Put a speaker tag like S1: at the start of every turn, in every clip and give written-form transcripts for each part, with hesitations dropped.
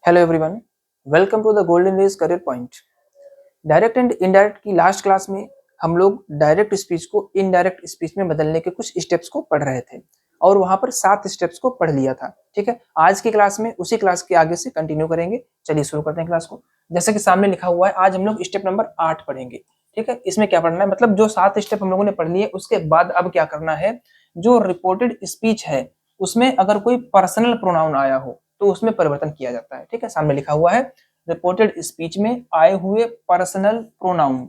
S1: Hello everyone, welcome to the Golden Rays Career Point. Direct and indirect की last class में हम लोग direct speech को indirect speech में बदलने के कुछ स्टेप्स को पढ़ रहे थे और वहां पर 7 स्टेप्स को पढ़ लिया था। ठीक है, आज की क्लास में उसी क्लास के आगे से कंटिन्यू करेंगे। चलिए शुरू करते हैं क्लास को। जैसे कि सामने लिखा हुआ है, आज हम लोग स्टेप नंबर 8 पढ़ेंगे। ठीक है, इसमें क्या पढ़ना है, मतलब जो 7 स्टेप हम लोगों ने पढ़ लिए उसके बाद अब क्या करना है, जो रिपोर्टेड स्पीच है उसमें अगर कोई पर्सनल प्रोनाउन आया हो तो उसमें परिवर्तन किया जाता है। ठीक है, सामने लिखा हुआ है रिपोर्टेड स्पीच में आए हुए पर्सनल प्रोनाउन।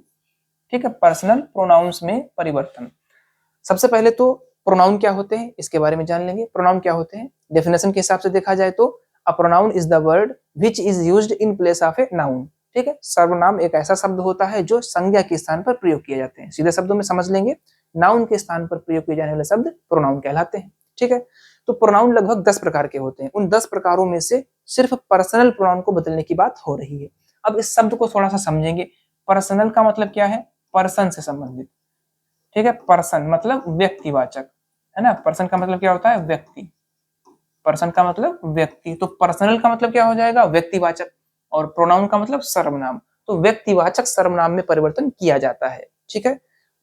S1: ठीक है, पर्सनल प्रोनाउंस में परिवर्तन। सबसे पहले तो प्रोनाउन क्या होते हैं इसके बारे में जान लेंगे। प्रोनाउन क्या होते हैं, डेफिनेशन के हिसाब से देखा जाए तो a pronoun is the word which is used in place of a noun. ठीक है, सर्वनाम एक ऐसा शब्द होता है जो संज्ञा के स्थान पर प्रयोग किए जाते हैं। सीधे शब्दों में समझ लेंगे, नाउन के स्थान पर प्रयोग किए जाने वाले शब्द प्रोनाउन कहलाते हैं। ठीक है, तो प्रोनाउन लगभग 10 प्रकार के होते हैं। उन 10 प्रकारों में से सिर्फ पर्सनल प्रोनाउन को बदलने की बात हो रही है। अब इस शब्द को थोड़ा सा समझेंगे। पर्सनल का मतलब क्या है, पर्सन से संबंधित। ठीक है, पर्सन मतलब व्यक्तिवाचक, है ना। पर्सन का मतलब क्या होता है, व्यक्ति। पर्सन का मतलब व्यक्ति, तो पर्सनल का मतलब क्या हो जाएगा, व्यक्तिवाचक। और प्रोनाउन का मतलब सर्वनाम। तो व्यक्तिवाचक सर्वनाम में परिवर्तन किया जाता है। ठीक है,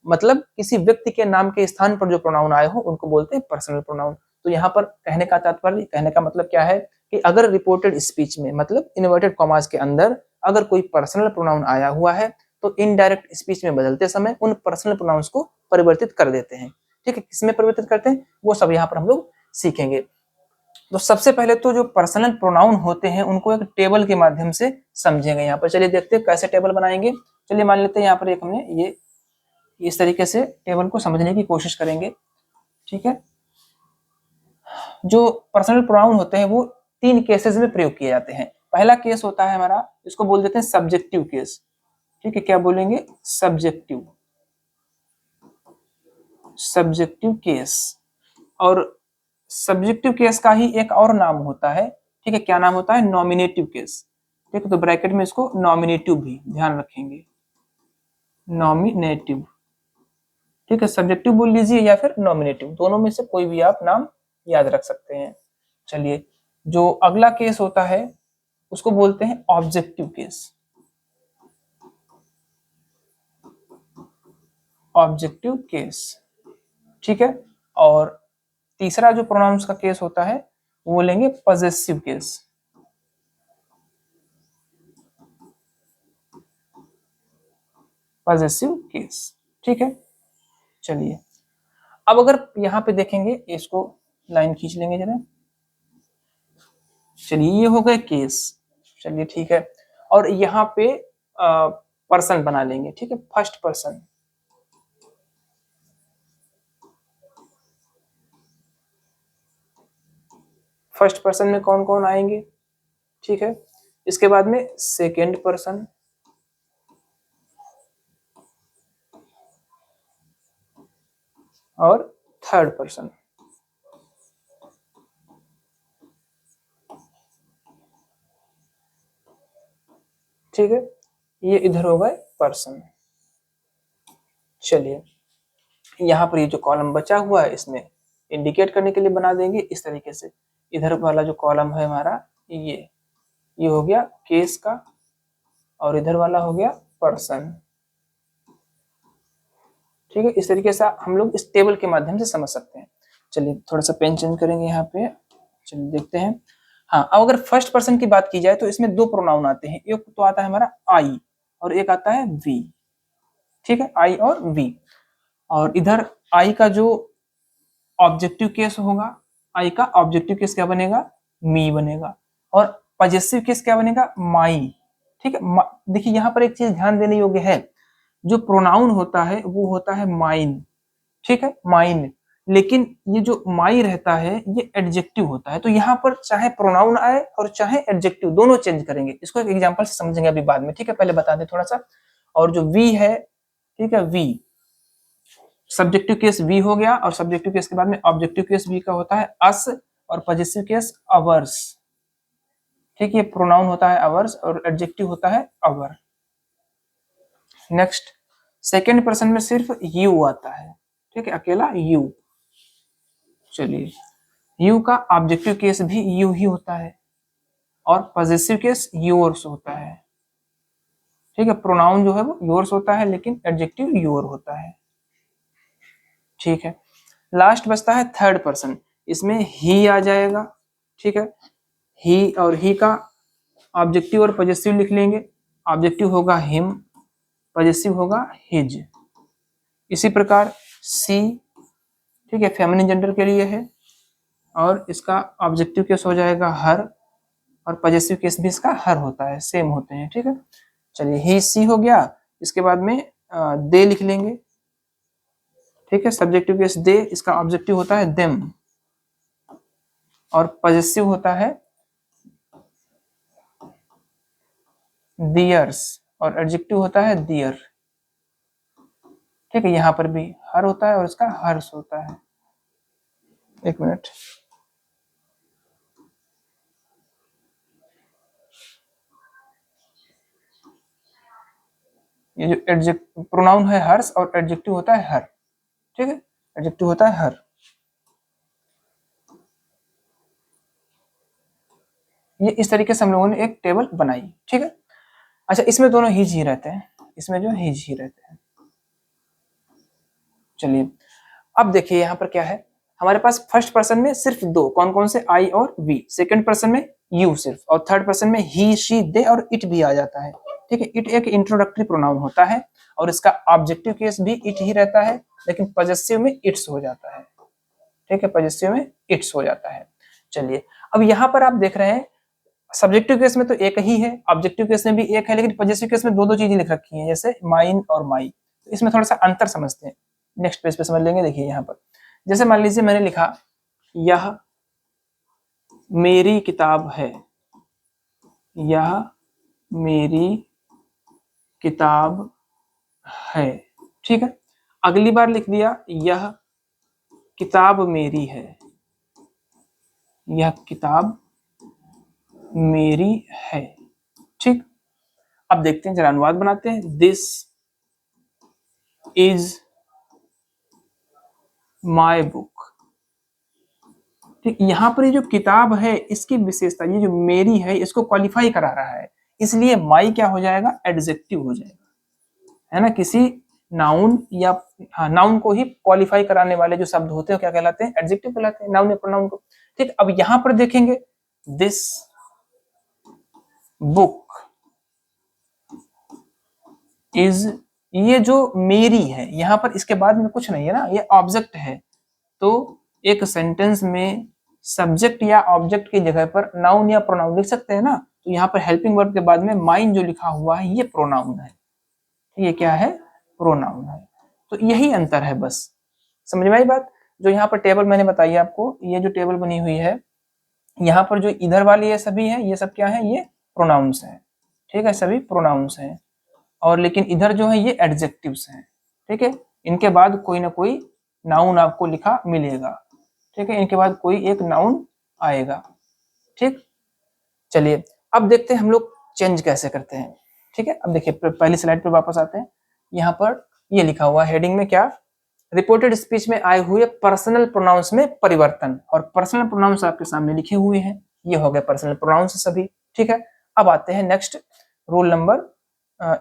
S1: मतलब किसी व्यक्ति के नाम के स्थान पर जो प्रोनाउन आए हो उनको बोलते हैं पर्सनल प्रोनाउन। तो यहाँ पर कहने का तात्पर्य, कहने का मतलब क्या है कि अगर रिपोर्टेड स्पीच में मतलब इन्वर्टेड कॉमास के अंदर अगर कोई पर्सनल प्रोनाउन आया हुआ है तो इनडायरेक्ट स्पीच में बदलते समय उन पर्सनल प्रोनाउंस को परिवर्तित कर देते हैं। ठीक है, किसमें परिवर्तित करते हैं वो सब यहाँ पर हम लोग सीखेंगे। तो सबसे पहले तो जो पर्सनल प्रोनाउन होते हैं उनको एक टेबल के माध्यम से समझेंगे। यहाँ पर चलिए देखते हैं कैसे टेबल बनाएंगे। चलिए मान लेते हैं यहाँ पर एक हमने ये इस तरीके से टेबल को समझने की कोशिश करेंगे। ठीक है, जो पर्सनल प्रोनाउन होते हैं वो 3 केसेस में प्रयोग किए जाते हैं। पहला केस होता है हमारा, इसको बोल देते हैं सब्जेक्टिव केस। ठीक है, क्या बोलेंगे, सब्जेक्टिव, सब्जेक्टिव केस। और सब्जेक्टिव केस का ही एक और नाम होता है। ठीक है, क्या नाम होता है, नॉमिनेटिव केस। ठीक है, तो ब्रैकेट में इसको नॉमिनेटिव भी ध्यान रखेंगे, नॉमिनेटिव। ठीक है, सब्जेक्टिव बोल लीजिए या फिर नॉमिनेटिव, दोनों में से कोई भी आप नाम याद रख सकते हैं। चलिए, जो अगला केस होता है उसको बोलते हैं ऑब्जेक्टिव केस, ऑब्जेक्टिव केस। ठीक है, और तीसरा जो प्रोनाउंस का केस होता है वो बोलेंगे पजेसिव केस, पजेसिव केस। ठीक है, चलिए अब अगर यहाँ पे देखेंगे, इसको लाइन खींच लेंगे जरा। चलिए ये हो गए केस। चलिए ठीक है, और यहाँ पे पर्सन बना लेंगे। ठीक है, फर्स्ट पर्सन। फर्स्ट पर्सन में कौन कौन आएंगे, ठीक है, इसके बाद में सेकेंड पर्सन, और थर्ड पर्सन। ठीक है, ये इधर हो गए पर्सन। चलिए यहाँ पर ये जो कॉलम बचा हुआ है इसमें इंडिकेट करने के लिए बना देंगे इस तरीके से। इधर वाला जो कॉलम है हमारा ये हो गया केस का, और इधर वाला हो गया पर्सन। ठीक है, इस तरीके से हम लोग इस टेबल के माध्यम से समझ सकते हैं। चलिए थोड़ा सा पेन चेंज करेंगे यहाँ पे। चलिए देखते हैं। हाँ, अब अगर फर्स्ट पर्सन की बात की जाए तो इसमें 2 प्रोनाउन आते हैं। एक तो आता है हमारा आई और एक आता है वी। ठीक है, आई और वी। और इधर आई का जो ऑब्जेक्टिव केस होगा, आई का ऑब्जेक्टिव केस क्या बनेगा, मी बनेगा। और पजेसिव केस क्या बनेगा, माई। ठीक है, देखिए यहाँ पर एक चीज ध्यान देने योग्य है, जो प्रोनाउन होता है वो होता है माइन। ठीक है, माइन। लेकिन ये जो माई रहता है ये एडजेक्टिव होता है। तो यहाँ पर चाहे प्रोनाउन आए और चाहे एडजेक्टिव, दोनों चेंज करेंगे। इसको एक एग्जांपल से समझेंगे अभी बाद में। ठीक है, पहले बता दें थोड़ा सा। और जो वी है, ठीक है, वी सब्जेक्टिव केस वी हो गया, और सब्जेक्टिव केस के बाद में ऑब्जेक्टिव केस वी का होता है अस, और पजेसिव केस अवर्स। ठीक है, प्रोनाउन होता है अवर्स और एडजेक्टिव होता है अवर। नेक्स्ट, सेकेंड पर्सन में सिर्फ यू आता है। ठीक है, अकेला यू। चलिए, यू का ऑब्जेक्टिव केस भी यू ही होता है, और पॉजेसिव केस योर्स होता है। ठीक है, प्रोनाउन जो है वो योर्स होता है लेकिन एडजेक्टिव योर होता है। ठीक है, लास्ट बचता है थर्ड पर्सन, इसमें ही आ जाएगा। ठीक है, ही और ही का ऑब्जेक्टिव और पॉजेसिव लिख लेंगे। ऑब्जेक्टिव होगा हिम, पॉजेसिव होगा हिज। इसी प्रकार सी, ठीक है, फेमिनिन जेंडर के लिए है और इसका ऑब्जेक्टिव केस हो जाएगा हर और पॉजेसिव केस भी इसका हर होता है, सेम होते हैं। ठीक है, चलिए ही सी हो गया। इसके बाद में दे लिख लेंगे। ठीक है, सब्जेक्टिव केस दे, इसका ऑब्जेक्टिव होता है देम और पॉजेसिव होता है दियर्स और एडजेक्टिव होता है दियर। ठीक है, यहां पर भी हर होता है और इसका हर्ष होता है। एक मिनट, ये जो एडजेक्टिव प्रोनाउन है हर्ष और एडजेक्टिव होता है हर। ठीक है, एडजेक्टिव होता है हर। ये इस तरीके से हम लोगों ने एक टेबल बनाई। ठीक है, अच्छा इसमें दोनों हिज ही रहते हैं, इसमें जो हिज ही रहते हैं। चलिए अब देखिए यहाँ पर क्या है, हमारे पास फर्स्ट पर्सन में सिर्फ दो, कौन कौन से, आई और वी। सेकंड पर्सन में यू सिर्फ, और थर्ड पर्सन में ही, शी, दे और इट भी आ जाता है। ठीक है, इट एक इंट्रोडक्टरी प्रोनाउन होता है और इसका ऑब्जेक्टिव केस भी इट ही रहता है लेकिन पॉजेसिव में इट्स हो जाता है। ठीक है, पॉजेसिव में इट्स हो जाता है। चलिए अब यहाँ पर आप देख रहे हैं सब्जेक्टिव केस में तो एक ही है, ऑब्जेक्टिव केस में भी एक है, लेकिन पॉजेसिव केस में दो दो चीजें लिख रखी हैं जैसे माइन और माई। तो इसमें थोड़ा सा अंतर समझते हैं, नेक्स्ट पेज पे समझ लेंगे। देखिए यहाँ पर जैसे मान लीजिए मैंने लिखा यह मेरी किताब है, यह मेरी किताब है। ठीक है, अगली बार लिख दिया यह किताब मेरी है, यह किताब मेरी है। ठीक, अब देखते हैं, जरा अनुवाद बनाते हैं। This is my book. ठीक, यहाँ पर ये जो किताब है इसकी विशेषता, ये जो मेरी है इसको क्वालिफाई करा रहा है, इसलिए माई क्या हो जाएगा, एडजेक्टिव हो जाएगा, है ना। किसी नाउन या नाउन को ही क्वालिफाई कराने वाले जो शब्द होते हैं क्या कहलाते हैं, एडजेक्टिव कहलाते हैं, नाउन या प्रोनाउन को। ठीक, अब यहाँ पर देखेंगे दिस बुक इज, ये जो मेरी है यहाँ पर इसके बाद में कुछ नहीं है ना, ये ऑब्जेक्ट है। तो एक सेंटेंस में सब्जेक्ट या ऑब्जेक्ट की जगह पर नाउन या प्रोनाउन लिख सकते हैं ना। तो यहाँ पर हेल्पिंग वर्ब के बाद में माइन जो लिखा हुआ है ये प्रोनाउन है, ये क्या है, प्रोनाउन है। तो यही अंतर है बस, समझ में आई बात। जो यहाँ पर टेबल मैंने बताई आपको, ये जो टेबल बनी हुई है यहाँ पर जो इधर वाली ये सभी है, ये सब क्या है, ये प्रोनाउंस है। ठीक है, सभी प्रोनाउंस हैं और लेकिन इधर जो है ये एडजेक्टिव्स हैं। ठीक है, इनके बाद कोई ना कोई नाउन आपको लिखा मिलेगा। ठीक है, इनके बाद कोई एक नाउन आएगा। ठीक, चलिए अब देखते हैं हम लोग चेंज कैसे करते हैं। ठीक है, अब देखिए पहली स्लाइड पे वापस आते हैं। यहाँ पर ये लिखा हुआ हेडिंग में क्या, रिपोर्टेड स्पीच में आए हुए पर्सनल प्रोनाउंस में परिवर्तन, और पर्सनल प्रोनाउंस आपके सामने लिखे हुए हैं, ये हो गए पर्सनल प्रोनाउंस सभी। ठीक है, अब आते हैं next rule number,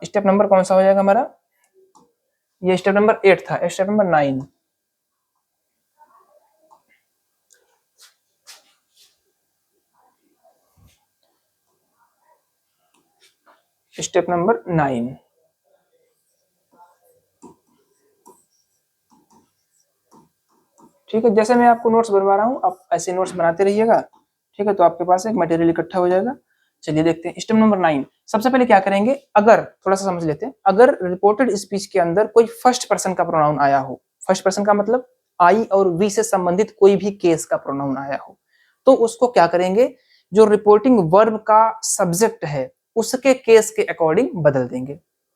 S1: step number कौन सा हो जाएगा हमारा, ये स्टेप नंबर 8 था, स्टेप नंबर 9। स्टेप नंबर 9, ठीक है। जैसे मैं आपको नोट्स बनवा रहा हूँ आप ऐसे नोट्स बनाते रहिएगा। ठीक है, तो आपके पास एक मटेरियल इकट्ठा हो जाएगा। चलिए देखते हैं स्टेप नंबर 9। सबसे पहले क्या करेंगे, अगर थोड़ा सा समझ लेते हैं, अगर रिपोर्टेड स्पीच के अंदर कोई फर्स्ट पर्सन का प्रोनाउन आया हो, फर्स्ट पर्सन का मतलब आई और वी से संबंधित कोई भी केस का प्रोनाउन आया हो, तो उसको क्या करेंगे, जो रिपोर्टिंग वर्ब का सब्जेक्ट है उसके केस के अकॉर्डिंग बदल देंगे।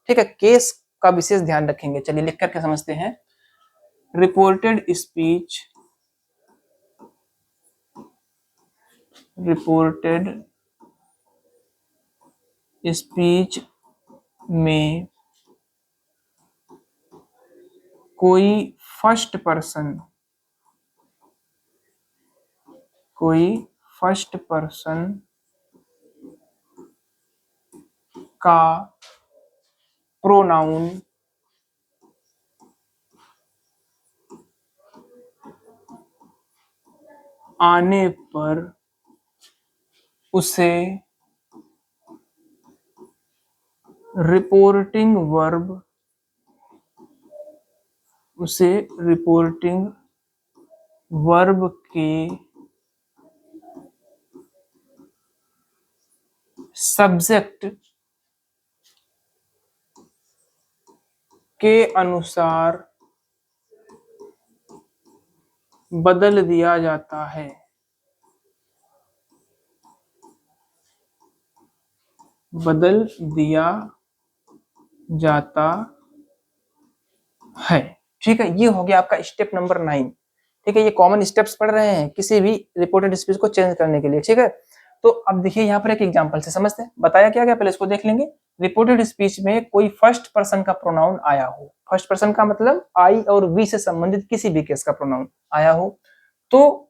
S1: ठीक है, केस का विशेष ध्यान रखेंगे। चलिए लिख करके समझते हैं। रिपोर्टेड स्पीच, रिपोर्टेड स्पीच में कोई फर्स्ट पर्सन, कोई फर्स्ट पर्सन का प्रोनाउन आने पर उसे रिपोर्टिंग वर्ब के सब्जेक्ट के अनुसार बदल दिया जाता है। बदल दिया जाता है। ठीक है, ये हो गया आपका स्टेप नंबर 9। ठीक है, ये कॉमन स्टेप्स पढ़ रहे हैं किसी भी रिपोर्टेड स्पीच को चेंज करने के लिए। ठीक है, तो अब देखिए यहाँ पर एक एग्जांपल से समझते हैं। बताया क्या गया, पहले इसको देख लेंगे। रिपोर्टेड स्पीच में कोई फर्स्ट पर्सन का प्रोनाउन आया हो, फर्स्ट पर्सन का मतलब आई और वी से संबंधित किसी भी केस का प्रोनाउन आया हो, तो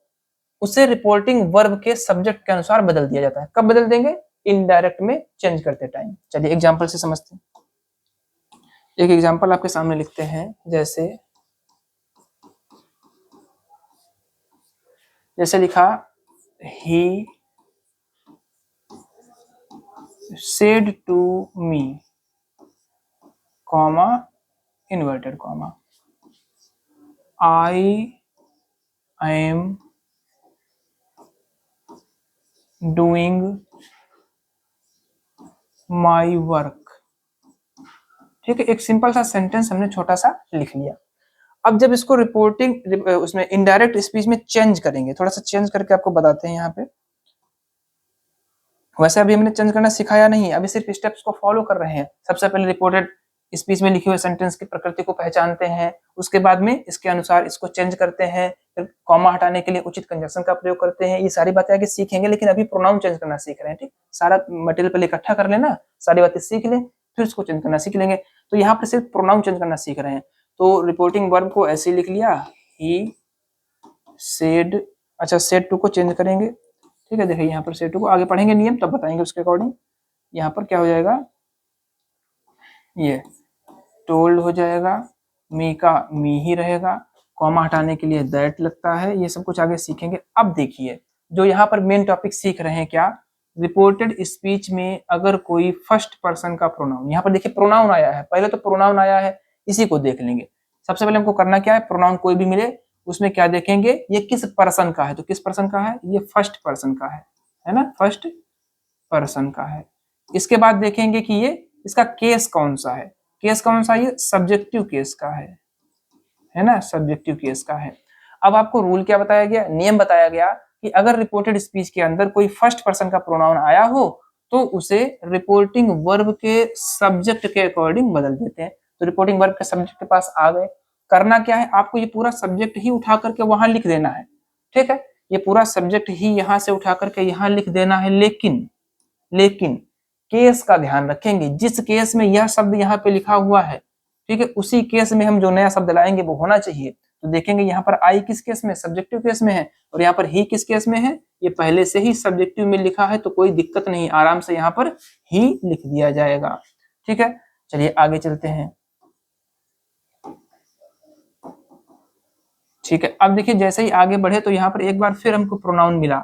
S1: उसे रिपोर्टिंग वर्ब के सब्जेक्ट के अनुसार बदल दिया जाता है। कब बदल देंगे? इनडायरेक्ट में चेंज करते टाइम। चलिए एग्जांपल से समझते हैं। एक एग्जांपल आपके सामने लिखते हैं, जैसे लिखा, ही said to me, comma, inverted comma, I am doing my work। ठीक है, एक सिंपल सा सेंटेंस हमने छोटा सा लिख लिया। अब जब इसको रिपोर्टिंग उसमें इनडायरेक्ट स्पीच में चेंज करेंगे, थोड़ा सा चेंज करके आपको बताते हैं यहाँ पे। वैसे अभी हमने चेंज करना सिखाया नहीं, अभी सिर्फ स्टेप्स को फॉलो कर रहे हैं। सबसे पहले रिपोर्टेड स्पीच में लिखे हुए सेंटेंस की प्रकृति को पहचानते हैं, उसके बाद में इसके अनुसार इसको चेंज करते हैं, फिर कॉमा हटाने के लिए उचित कंजक्शन का प्रयोग करते हैं। ये सारी बातें आगे सीखेंगे, लेकिन अभी प्रोनाउन चेंज करना सीख रहे हैं। ठीक, सारा मटेरियल पहले इकट्ठा कर लेना, सारी बातें सीख लें, फिर इसको चेंज करना सीख लेंगे। तो यहाँ पर सिर्फ प्रोनाउन चेंज करना सीख रहे हैं। तो रिपोर्टिंग वर्ब को ऐसे लिख लिया, ही सेड। अच्छा, सेड टू को चेंज करेंगे। ठीक है, देखिए यहाँ पर सेड टू को आगे पढ़ेंगे नियम, तब बताएंगे उसके अकॉर्डिंग। यहाँ पर क्या हो जाएगा, ये टोल्ड हो जाएगा, मी का मी ही रहेगा, कॉमा हटाने के लिए दैट लगता है। ये सब कुछ आगे सीखेंगे। अब देखिए, जो यहाँ पर मेन टॉपिक सीख रहे हैं क्या, रिपोर्टेड स्पीच में अगर कोई फर्स्ट पर्सन का प्रोनाउन, यहाँ पर देखिए प्रोनाउन आया है, पहले तो प्रोनाउन आया है, इसी को देख लेंगे। सबसे पहले हमको करना क्या है, प्रोनाउन कोई भी मिले उसमें क्या देखेंगे, ये किस पर्सन का है। तो किस पर्सन का है, ये फर्स्ट पर्सन का है ना, फर्स्ट पर्सन का है। इसके बाद देखेंगे कि ये इसका केस कौन सा है। केस कौन सा, ये सब्जेक्टिव केस का है ना, सब्जेक्टिव केस का है। अब आपको रूल क्या बताया गया, नियम बताया गया कि अगर रिपोर्टेड स्पीच के अंदर कोई फर्स्ट पर्सन का प्रोनाउन आया हो तो उसे रिपोर्टिंग वर्ब के सब्जेक्ट के अकॉर्डिंग बदल देते हैं। तो रिपोर्टिंग वर्ब के सब्जेक्ट के पास आ गए, करना क्या है, आपको ये पूरा सब्जेक्ट ही उठा करके वहां लिख देना है। ठीक है, ये पूरा सब्जेक्ट ही यहां से उठा करके यहां लिख देना है। लेकिन केस का ध्यान रखेंगे, जिस केस में यह शब्द यहाँ पे लिखा हुआ है, ठीक है, उसी केस में हम जो नया शब्द लाएंगे वो होना चाहिए। तो देखेंगे यहाँ पर आई किस केस में, सब्जेक्टिव केस में है, और यहाँ पर ही किस केस में है, ये पहले से ही सब्जेक्टिव में लिखा है, तो कोई दिक्कत नहीं, आराम से यहाँ पर ही लिख दिया जाएगा। ठीक है, चलिए आगे चलते हैं। ठीक है, अब देखिए जैसे ही आगे बढ़े तो यहाँ पर एक बार फिर हमको प्रोनाउन मिला,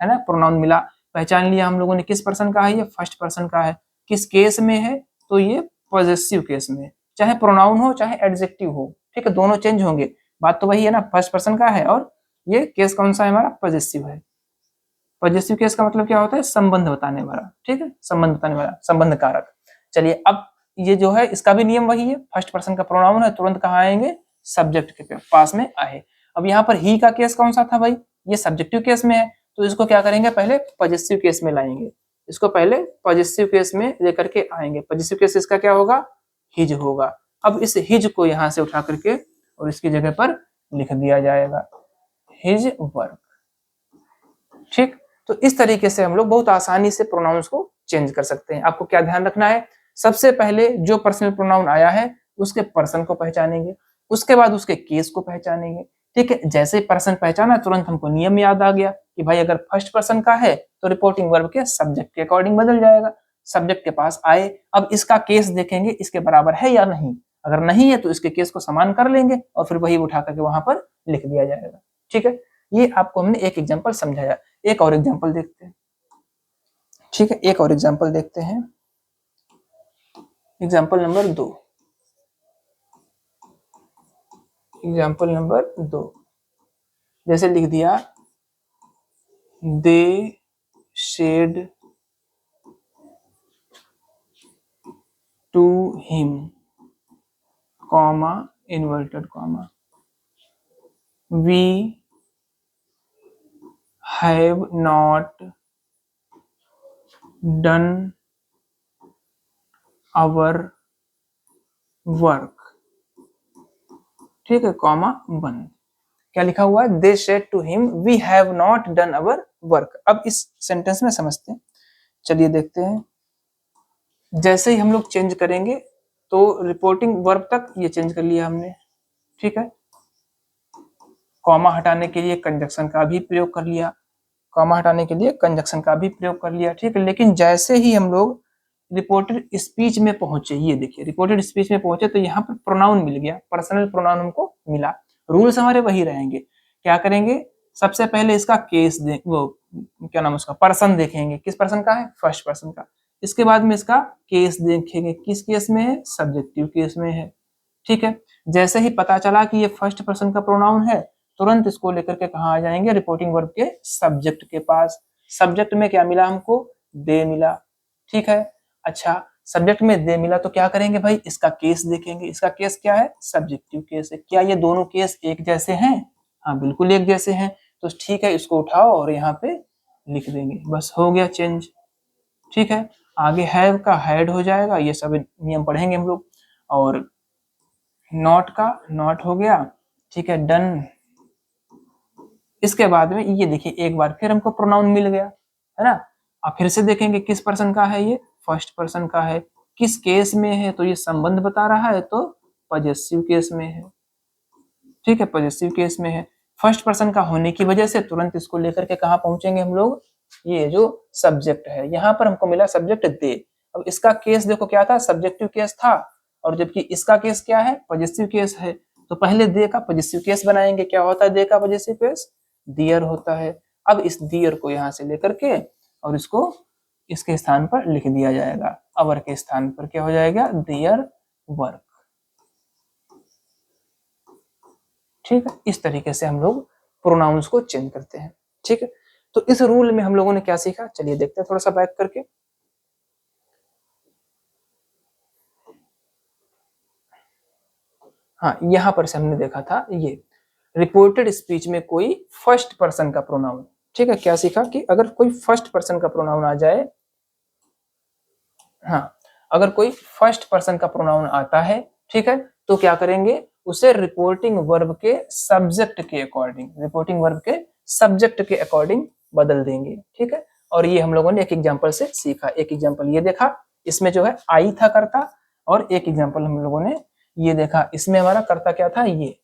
S1: है ना, प्रोनाउन मिला, पहचान लिया हम लोगों ने किस पर्सन का है, ये फर्स्ट पर्सन का है। किस केस में है, तो ये पॉजेसिव केस में, चाहे प्रोनाउन हो चाहे एडजेक्टिव हो। ठीक है, दोनों चेंज होंगे, बात तो वही है ना, फर्स्ट पर्सन का है और ये केस कौन सा है हमारा, पॉजेसिव है। पॉजेसिव केस का मतलब क्या होता है, संबंध बताने वाला। ठीक है, संबंध बताने वाला, संबंध कारक। चलिए अब ये जो है इसका भी नियम वही है, फर्स्ट पर्सन का प्रोनाउन है, तुरंत कहाँ आएंगे, सब्जेक्ट के पास में आए। अब यहाँ पर ही का केस कौन सा था भाई, ये सब्जेक्टिव केस में है, तो इसको क्या करेंगे, पहले पॉजेसिव केस में लाएंगे, इसको पहले पॉजेसिव केस में लेकर के आएंगे। पॉजेसिव केस इसका क्या होगा, हिज होगा। अब इस हिज को यहाँ से उठा करके और इसकी जगह पर लिख दिया जाएगा, हिज वर्क। ठीक, तो इस तरीके से हम लोग बहुत आसानी से प्रोनाउंस को चेंज कर सकते हैं। आपको क्या ध्यान रखना है, सबसे पहले जो पर्सनल प्रोनाउन आया है उसके पर्सन को पहचानेंगे, उसके बाद उसके केस को पहचानेंगे। ठीक है, जैसे पर्सन पहचाना तुरंत हमको नियम याद आ गया कि भाई अगर फर्स्ट पर्सन का है तो रिपोर्टिंग वर्ब के सब्जेक्ट के अकॉर्डिंग बदल जाएगा, सब्जेक्ट के पास आए। अब इसका केस देखेंगे इसके बराबर है या नहीं, अगर नहीं है तो इसके केस को समान कर लेंगे और फिर वही उठा करके वहां पर लिख दिया जाएगा। ठीक है, ये आपको हमने एक एग्जांपल समझाया। एक और एग्जांपल देखते हैं। ठीक है, एक और एग्जांपल देखते हैं। Example number 2। एग्जांपल नंबर 2 जैसे लिख दिया, they said to him, comma inverted comma, we have not done our work. ठीक है, कॉमा बंद। क्या लिखा हुआ है? They said to him we have not done our work. अब इस सेंटेंस में समझते हैं, चलिए देखते हैं। जैसे ही हम लोग चेंज करेंगे तो रिपोर्टिंग वर्ब तक ये चेंज कर लिया हमने। ठीक है, कॉमा हटाने के लिए कंजक्शन का भी प्रयोग कर लिया, कॉमा हटाने के लिए कंजक्शन का भी प्रयोग कर लिया। ठीक है, लेकिन जैसे ही हम लोग रिपोर्टेड स्पीच में पहुंचे, ये देखिए रिपोर्टेड स्पीच में पहुंचे तो यहाँ पर प्रोनाउन मिल गया, पर्सनल प्रोनाउन हमको मिला। रूल्स हमारे वही रहेंगे। क्या करेंगे? सबसे पहले इसका केस वो क्या नाम उसका, पर्सन देखेंगे, किस पर्सन का है? फर्स्ट पर्सन का। इसके बाद में इसका केस देखेंगे, किस केस में है? सब्जेक्टिव केस में है। ठीक है, जैसे ही पता चला कि ये फर्स्ट पर्सन का प्रोनाउन है, तुरंत इसको लेकर के कहाँ आ जाएंगे? रिपोर्टिंग वर्ब के सब्जेक्ट के पास। सब्जेक्ट में क्या मिला हमको? दे मिला। ठीक है, अच्छा सब्जेक्ट में दे मिला तो क्या करेंगे भाई? इसका केस देखेंगे। इसका केस क्या है? सब्जेक्टिव केस है। क्या ये दोनों केस एक जैसे हैं? हाँ बिल्कुल एक जैसे हैं। तो ठीक है, इसको उठाओ और यहाँ पे लिख देंगे, बस हो गया चेंज। ठीक है, आगे हैव का हैड हो जाएगा, ये सब नियम पढ़ेंगे हम लोग। और नॉट का नॉट हो गया। ठीक है, डन। इसके बाद में ये देखिए एक बार फिर हमको प्रोनाउन मिल गया, है ना। अब फिर से देखेंगे किस पर्सन का है, ये फर्स्ट पर्सन का है। किस केस में है? तो ये संबंध बता रहा है, तो पॉजेसिव केस में है। ठीक है, पॉजेसिव केस में है। फर्स्ट पर्सन का होने की वजह से तुरंत इसको लेकर के कहाँ पहुंचेंगे हम लोग? ये जो सब्जेक्ट है, यहाँ पर हमको मिला सब्जेक्ट दे। अब इसका केस देखो क्या था? सब्जेक्टिव केस था, और जबकि इसका केस क्या है? पॉजेसिव केस है। तो पहले दे का पॉजेसिव केस बनाएंगे। क्या होता है दे का पॉजेसिव केस? दियर होता है। अब इस दियर को यहाँ से लेकर के और इसको इसके स्थान पर लिख दिया जाएगा। अवर के स्थान पर क्या हो जाएगा? Their work. ठीक है, इस तरीके से हम लोग प्रोनाउंस को चेंज करते हैं। ठीक है, तो इस रूल में हम लोगों ने क्या सीखा, चलिए देखते हैं थोड़ा सा बैक करके। हाँ, यहां पर से हमने देखा था ये रिपोर्टेड स्पीच में कोई फर्स्ट पर्सन का प्रोनाउन। ठीक है, क्या सीखा कि अगर कोई फर्स्ट पर्सन का प्रोनाउन आ जाए, हाँ अगर कोई फर्स्ट पर्सन का प्रोनाउन आता है, ठीक है, तो क्या करेंगे? उसे रिपोर्टिंग वर्ब के सब्जेक्ट के अकॉर्डिंग, रिपोर्टिंग वर्ब के सब्जेक्ट के अकॉर्डिंग बदल देंगे। ठीक है, और ये हम लोगों ने एक एग्जांपल से सीखा। एक एग्जांपल ये देखा, इसमें जो है आई था करता, और एक एग्जांपल हम लोगों ने ये देखा, इसमें हमारा करता क्या था? ये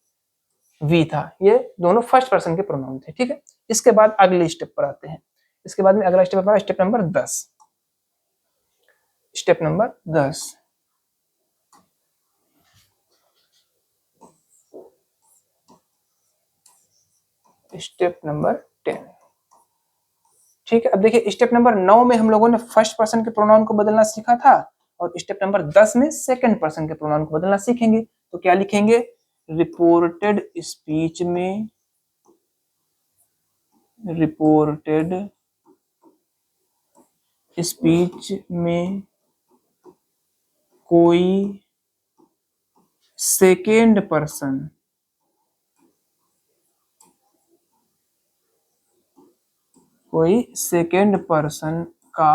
S1: वी था। ये दोनों फर्स्ट पर्सन के प्रोनाउन थे। ठीक है, इसके बाद अगले स्टेप पर आते हैं। इसके बाद में अगला स्टेप हमारा step number 10। Step number 10, step number 10। ठीक है, अब देखिए स्टेप नंबर 9 में हम लोगों ने फर्स्ट पर्सन के प्रोनाउन को बदलना सीखा था, और स्टेप नंबर 10 में सेकंड पर्सन के प्रोनाउन को बदलना सीखेंगे। तो क्या लिखेंगे? रिपोर्टेड स्पीच में, रिपोर्टेड स्पीच में कोई सेकेंड पर्सन, कोई सेकेंड पर्सन का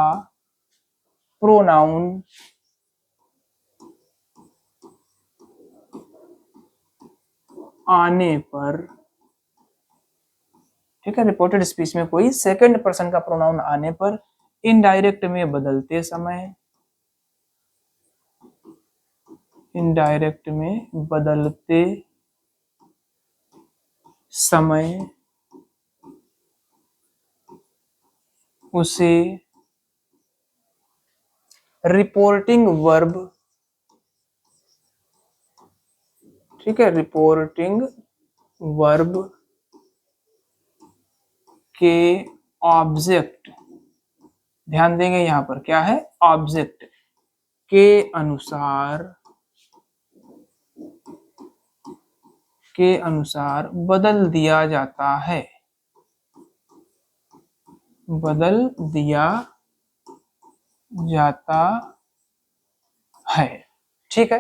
S1: प्रोनाउन आने पर, ठीक है, रिपोर्टेड स्पीच में कोई सेकंड पर्सन का प्रोनाउन आने पर इनडायरेक्ट में बदलते समय, इनडायरेक्ट में बदलते समय उसे रिपोर्टिंग वर्ब, ठीक है, रिपोर्टिंग वर्ब के ऑब्जेक्ट, ध्यान देंगे यहां पर क्या है, ऑब्जेक्ट के अनुसार बदल दिया जाता है, बदल दिया जाता है, ठीक है।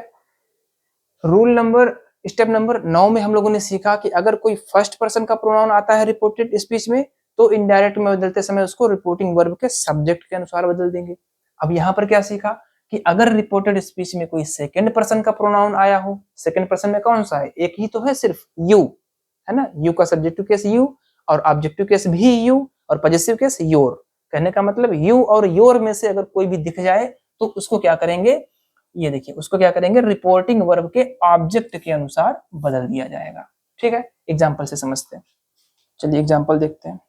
S1: स्टेप नंबर 9 में हम लोगों ने सीखा कि अगर कोई फर्स्ट पर्सन का प्रोनाउन आता है रिपोर्टेड स्पीच में तो इनडायरेक्ट में बदलते समय उसको रिपोर्टिंग वर्ब के सब्जेक्ट के अनुसार बदल देंगे। अब यहाँ पर क्या सीखा कि अगर रिपोर्टेड स्पीच में कोई सेकंड पर्सन का प्रोनाउन आया हो, सेकंड पर्सन में कौन सा है, एक ही तो है सिर्फ, यू है ना, यू का सब्जेक्टिव केस यू और ऑब्जेक्टिव केस भी यू और पॉजेसिव केस योर। कहने का मतलब यू और योर में से अगर कोई भी दिख जाए तो उसको क्या करेंगे, ये देखिए उसको क्या करेंगे, रिपोर्टिंग वर्ब के ऑब्जेक्ट के अनुसार बदल दिया जाएगा, ठीक है। एग्जांपल से समझते हैं, चलिए एग्जांपल देखते हैं।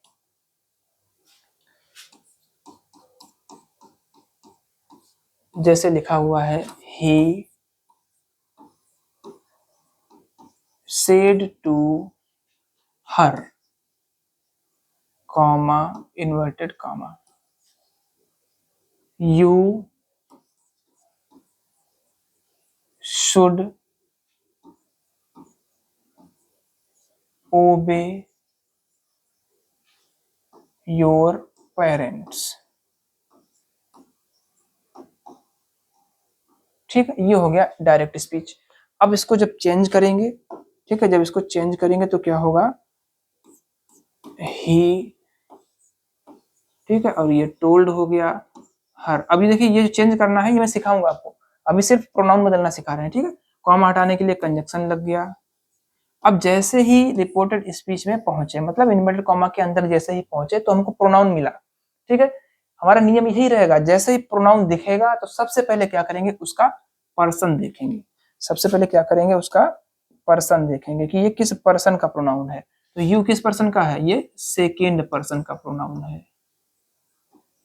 S1: जैसे लिखा हुआ है he said to her, comma inverted comma, you should obey your parents, ठीक है। ये हो गया डायरेक्ट स्पीच। अब इसको जब चेंज करेंगे, ठीक है, जब इसको चेंज करेंगे तो क्या होगा, ही, ठीक है, और ये टोल्ड हो गया हर। अभी देखिए ये चेंज करना है, ये मैं सिखाऊंगा आपको, अभी सिर्फ प्रोनाउन बदलना सिखा रहे हैं, ठीक है। कॉमा हटाने के लिए कंजक्शन लग गया। अब जैसे ही रिपोर्टेड स्पीच में पहुंचे, मतलब इन्वर्टेड कॉमा के अंदर जैसे ही पहुंचे तो हमको प्रोनाउन मिला, ठीक है। हमारा नियम यही रहेगा, जैसे ही प्रोनाउन दिखेगा तो सबसे पहले क्या करेंगे, उसका पर्सन देखेंगे, सबसे पहले क्या करेंगे, उसका पर्सन देखेंगे कि ये किस पर्सन का प्रोनाउन है। तो यू किस पर्सन का है, ये सेकेंड पर्सन का प्रोनाउन है,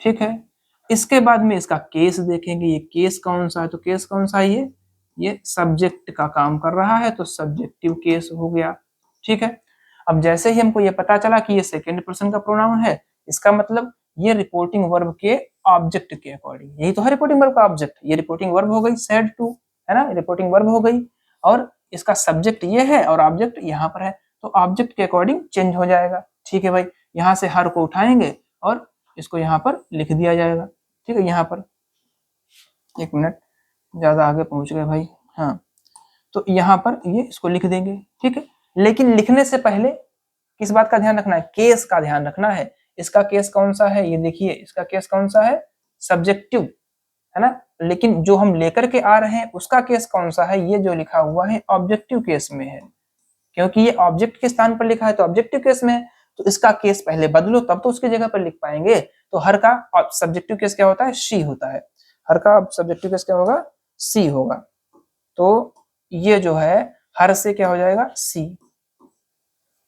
S1: ठीक है। इसके बाद में इसका केस देखेंगे, ये केस कौन सा है, तो केस कौन सा है, ये सब्जेक्ट का काम कर रहा है तो सब्जेक्टिव केस हो गया, ठीक है। अब जैसे ही हमको ये पता चला कि ये सेकेंड पर्सन का प्रोनाउन है, इसका मतलब ये रिपोर्टिंग वर्ब के ऑब्जेक्ट के अकॉर्डिंग, यही तो है रिपोर्टिंग वर्ब का ऑब्जेक्ट, ये रिपोर्टिंग वर्ब हो गई सेड टू, है ना, रिपोर्टिंग वर्ब हो गई और इसका सब्जेक्ट ये है और ऑब्जेक्ट यहाँ पर है, तो ऑब्जेक्ट के अकॉर्डिंग चेंज हो जाएगा, ठीक है भाई। यहाँ से हर को उठाएंगे और इसको यहाँ पर लिख दिया जाएगा, ठीक है। यहाँ पर एक मिनट, ज्यादा आगे पहुंच गए भाई, हाँ, तो यहाँ पर ये इसको लिख देंगे, ठीक है। लेकिन लिखने से पहले किस बात का ध्यान रखना है, केस का ध्यान रखना है। इसका केस कौन सा है, ये देखिए इसका केस कौन सा है, सब्जेक्टिव, है ना। लेकिन जो हम लेकर के आ रहे हैं उसका केस कौन सा है, ये जो लिखा हुआ है ऑब्जेक्टिव केस में है, क्योंकि ये ऑब्जेक्ट के स्थान पर लिखा है तो ऑब्जेक्टिव केस में है, तो इसका केस पहले बदलो तब तो उसकी जगह पर लिख पाएंगे। तो हर का सब्जेक्टिव केस क्या होता है, शी होता है, हर का सब्जेक्टिव केस क्या होगा, सी होगा। तो ये जो है हर से क्या हो जाएगा, सी,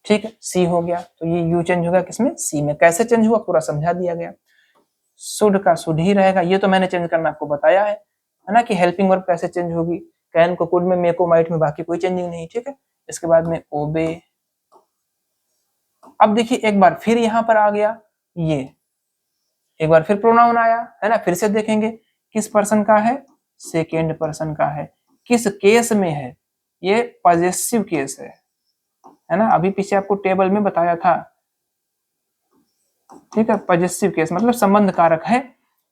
S1: ठीक है, सी हो गया। तो ये यू चेंज होगा किसमें, सी में। कैसे चेंज हुआ पूरा समझा दिया गया। शुड का शुड ही रहेगा, ये तो मैंने चेंज करना आपको बताया है ना, कि हेल्पिंग वर्ब कैसे चेंज होगी, कैन को कुड में, मे को माइट में, बाकी कोई चेंजिंग नहीं, ठीक है। इसके बाद में ओबे। अब देखिए एक बार फिर यहाँ पर आ गया, ये एक बार फिर प्रोनाउन आया, है ना, फिर से देखेंगे किस पर्सन का है, सेकेंड पर्सन का है, किस केस में है, ये पॉजेसिव केस है ना। अभी पीछे आपको टेबल में बताया था, ठीक है, पॉजेसिव केस मतलब संबंध कारक है।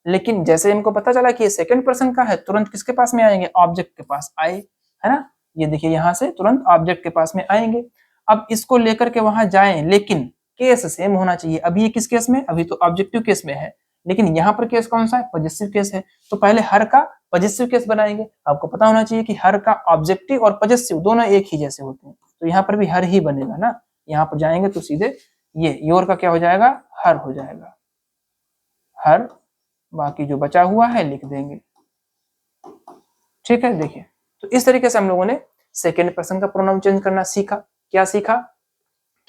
S1: लेकिन जैसे हमको पता चला कि ये सेकंड पर्सन का है, तुरंत किसके पास में आएंगे, ऑब्जेक्ट के पास आए, है ना। ये देखिए यहाँ से तुरंत ऑब्जेक्ट के पास में आएंगे। अब इसको लेकर के वहां जाएं, लेकिन केस सेम होना चाहिए। अभी ये किस केस में, अभी तो ऑब्जेक्टिव केस में है, लेकिन यहाँ पर केस कौन सा है, पॉजेसिव केस है। तो पहले हर का पॉजेसिव केस बनाएंगे। आपको पता होना चाहिए कि हर का ऑब्जेक्टिव और पॉजेसिव दोनों एक ही जैसे होते हैं, तो यहाँ पर भी हर ही बनेगा ना। यहाँ पर जाएंगे तो सीधे ये योर का क्या हो जाएगा, हर हो जाएगा, हर। बाकी जो बचा हुआ है लिख देंगे, ठीक है। देखिए तो इस तरीके से हम लोगों ने सेकेंड पर्सन का प्रोनाउन चेंज करना सीखा। क्या सीखा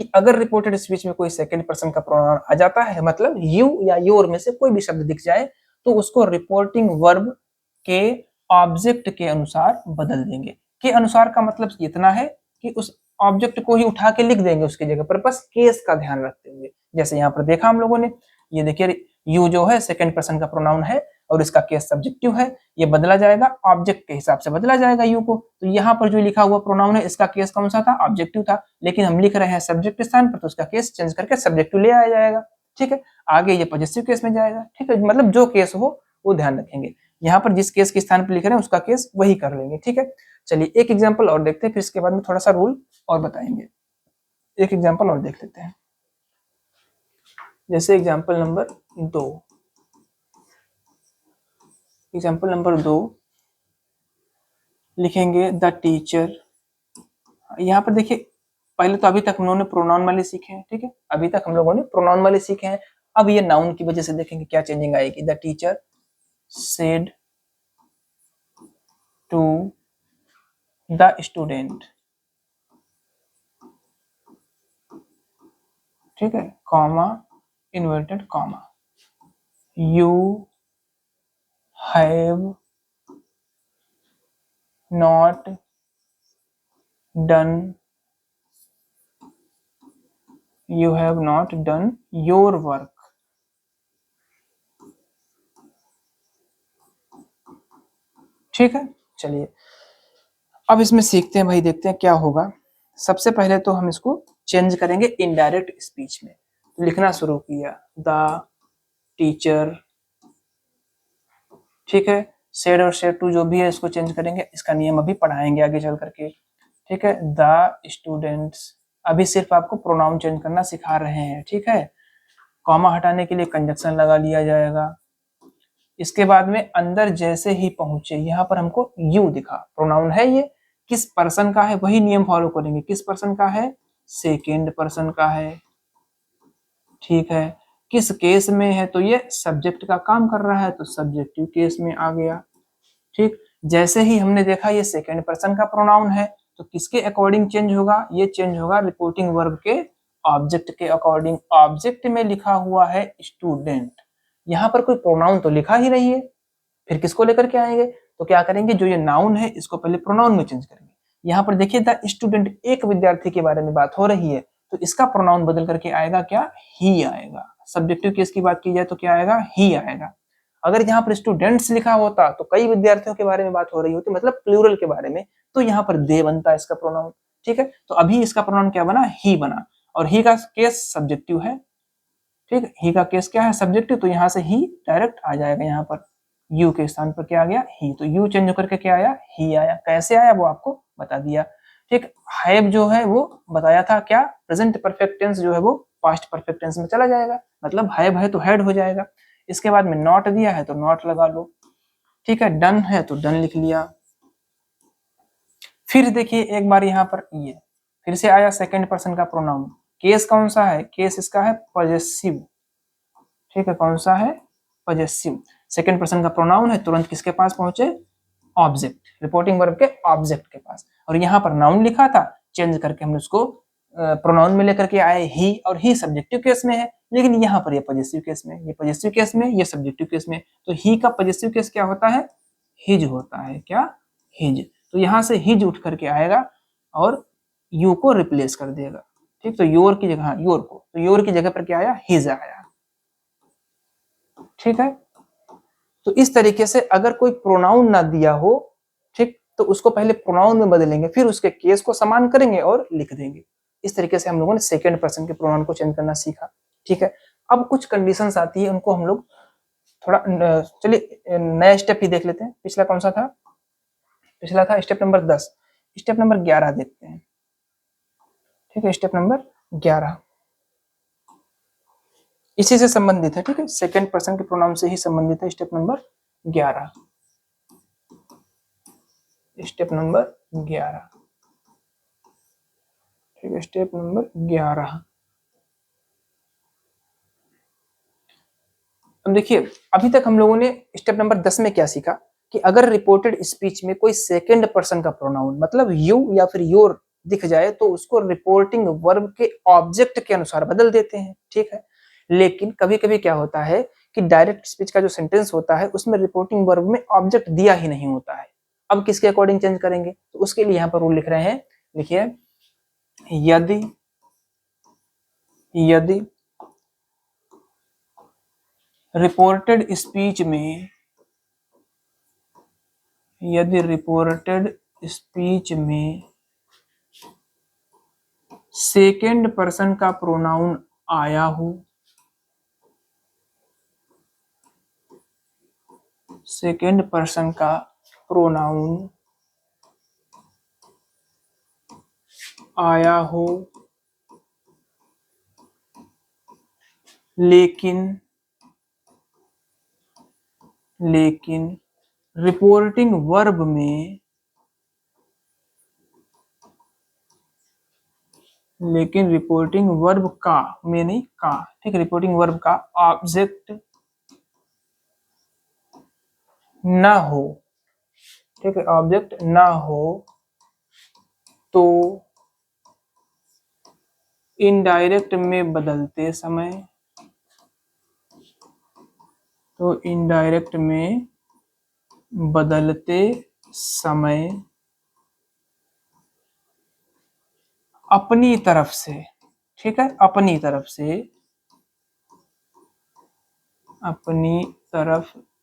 S1: कि अगर रिपोर्टेड स्पीच में कोई सेकेंड पर्सन का प्रोनाउन आ जाता है, मतलब यू या योर में से कोई भी शब्द दिख जाए, तो उसको रिपोर्टिंग वर्ब के ऑब्जेक्ट के अनुसार बदल देंगे। के अनुसार का मतलब इतना है कि उस ऑब्जेक्ट को ही उठा के लिख देंगे उसकी जगह पर, बस केस का ध्यान रखते हुए। जैसे यहाँ पर देखा हम लोगों ने, ये देखिए यू जो है सेकंड पर्सन का प्रोनाउन है और इसका केस सब्जेक्टिव है, ये बदला जाएगा ऑब्जेक्ट के हिसाब से बदला जाएगा यू को। तो यहाँ पर जो लिखा हुआ प्रोनाउन है इसका केस कौन सा था, ऑब्जेक्टिव था, लेकिन हम लिख रहे हैं सब्जेक्ट स्थान पर तो उसका केस चेंज करके सब्जेक्टिव ले आया जाएगा। ठीक है, आगे ये पॉजिटिव केस में जाएगा। ठीक है, मतलब जो केस हो वो ध्यान रखेंगे। यहाँ पर जिस केस के स्थान पर लिख रहे हैं उसका केस वही कर लेंगे। ठीक है, चलिए एक एग्जाम्पल और देखते हैं, फिर इसके बाद में थोड़ा सा रूल और बताएंगे। एक एग्जाम्पल और देख लेते हैं, जैसे एग्जाम्पल नंबर 2। एग्जाम्पल नंबर 2 लिखेंगे द टीचर। यहाँ पर देखिए पहले तो अभी तक हम लोगों ने प्रोनाउन वाले सीखे हैं। ठीक है, अभी तक हम लोगों ने प्रोनाउन वाले सीखे हैं। अब ये नाउन की वजह से देखेंगे क्या चेंजिंग आएगी। The teacher said to the student. ठीक है, comma inverted comma, you have not done, you have not done your work। ठीक है, चलिए अब इसमें सीखते हैं भाई, देखते हैं क्या होगा। सबसे पहले तो हम इसको चेंज करेंगे इनडायरेक्ट स्पीच में। तो लिखना शुरू किया द टीचर। ठीक है, सेड और सेड टू जो भी है इसको चेंज करेंगे, इसका नियम अभी पढ़ाएंगे आगे चल करके। ठीक है, द स्टूडेंट्स, अभी सिर्फ आपको प्रोनाउन चेंज करना सिखा रहे हैं। ठीक है, कॉमा हटाने के लिए कंजक्शन लगा लिया जाएगा। इसके बाद में अंदर जैसे ही पहुंचे यहाँ पर हमको यू दिखा, प्रोनाउन है ये, किस पर्सन का है वही नियम फॉलो करेंगे। किस पर्सन का है, सेकेंड पर्सन का है। ठीक है, किस केस में है, तो ये सब्जेक्ट का काम कर रहा है तो सब्जेक्टिव केस में आ गया। ठीक, जैसे ही हमने देखा ये सेकेंड पर्सन का प्रोनाउन है तो किसके अकॉर्डिंग चेंज होगा, ये चेंज होगा रिपोर्टिंग वर्ब के ऑब्जेक्ट के अकॉर्डिंग। ऑब्जेक्ट में लिखा हुआ है स्टूडेंट, यहाँ पर कोई प्रोनाउन तो लिखा ही नहीं है, फिर किसको लेकर के आएंगे, तो क्या करेंगे, जो ये नाउन है इसको पहले प्रोनाउन में चेंज करेंगे। यहाँ पर देखिए द स्टूडेंट, एक विद्यार्थी के बारे में बात हो रही है तो इसका प्रोनाउन बदल करके आएगा क्या, ही आएगा। सब्जेक्टिव केस की बात की जाए तो क्या आएगा, ही आएगा। अगर यहाँ पर स्टूडेंट्स लिखा होता तो कई विद्यार्थियों के बारे में बात हो रही होती, मतलब प्लूरल के बारे में, तो यहाँ पर दे बनता है इसका प्रोनाउन। ठीक है, तो अभी इसका प्रोनाउन क्या बना, ही बना, और ही का केस सब्जेक्टिव है। ठीक है, ही का केस क्या है, सब्जेक्टिव, तो यहाँ से ही डायरेक्ट आ जाएगा। यहाँ पर यू के स्थान पर क्या आ गया, ही, तो यू चेंज होकर के क्या आया, ही आया। कैसे आया वो आपको बता दिया। ठीक, हैव जो है वो बताया था क्या, प्रेजेंट परफेक्ट टेंस जो है वो पास्ट परफेक्ट टेंस में चला जाएगा, मतलब हैव है तो हैड हो जाएगा। इसके बाद में नॉट दिया है तो नॉट लगा लो। ठीक है, डन है तो डन लिख लिया। फिर देखिए एक बार यहाँ पर ये फिर से आया सेकंड पर्सन का प्रोनाउन। केस कौन सा है, केस इसका है पॉजेसिव। ठीक है, कौन सा है, पॉजेसिव। सेकंड पर्सन का प्रोनाउन है, तुरंत किसके पास पहुंचे, ऑब्जेक्ट, रिपोर्टिंग वर्ब के ऑब्जेक्ट के पास। और यहाँ पर नाउन लिखा था, चेंज करके हमने उसको प्रोनाउन में लेकर के आए ही, और ही सब्जेक्टिव केस में है, लेकिन यहाँ पर ये पॉजेसिव केस में, ये पॉजेसिव केस में, ये सब्जेक्टिव केस में। तो ही का पॉजेसिव केस क्या होता है, हिज होता है। क्या, हिज। तो यहाँ से हिज उठ करके आएगा और यू को रिप्लेस कर देगा। ठीक, तो योर की जगह, योर को, तो योर की जगह पर क्या आया, हिज आया। ठीक है, तो इस तरीके से अगर कोई प्रोनाउन ना दिया हो, ठीक, तो उसको पहले प्रोनाउन में बदलेंगे, फिर उसके केस को समान करेंगे और लिख देंगे। इस तरीके से हम लोगों ने सेकंड पर्सन के प्रोनाउन को चेंज करना सीखा। ठीक है, अब कुछ कंडीशंस आती है, उनको हम लोग थोड़ा, चलिए नया स्टेप ही देख लेते हैं। पिछला कौन सा था, पिछला था स्टेप नंबर 10, स्टेप नंबर 11 देखते हैं। ठीक है, स्टेप नंबर 11 इसी से संबंधित है। ठीक है, सेकंड पर्सन के प्रोनाउन से ही संबंधित है। Step number 11, step number 11। ठीक है, स्टेप नंबर 11। अब देखिए अभी तक हम लोगों ने स्टेप नंबर 10 में क्या सीखा कि अगर रिपोर्टेड स्पीच में कोई सेकंड पर्सन का प्रोनाउन मतलब यू या फिर योर दिख जाए तो उसको रिपोर्टिंग वर्ब के ऑब्जेक्ट के अनुसार बदल देते हैं। ठीक है, लेकिन कभी कभी क्या होता है कि डायरेक्ट स्पीच का जो सेंटेंस होता है उसमें रिपोर्टिंग वर्ब में ऑब्जेक्ट दिया ही नहीं होता है। अब किसके अकॉर्डिंग चेंज करेंगे, तो उसके लिए यहाँ पर रूल लिख रहे हैं, लिखिए यदि रिपोर्टेड स्पीच में सेकेंड पर्सन का प्रोनाउन आया हो, सेकेंड पर्सन का प्रोनाउन आया हो, लेकिन रिपोर्टिंग वर्ब में रिपोर्टिंग वर्ब का में नहीं का, ठीक है, रिपोर्टिंग वर्ब का ऑब्जेक्ट ना हो, ठीक है, ऑब्जेक्ट ना हो, तो इनडायरेक्ट में बदलते समय अपनी तरफ से, ठीक है, अपनी तरफ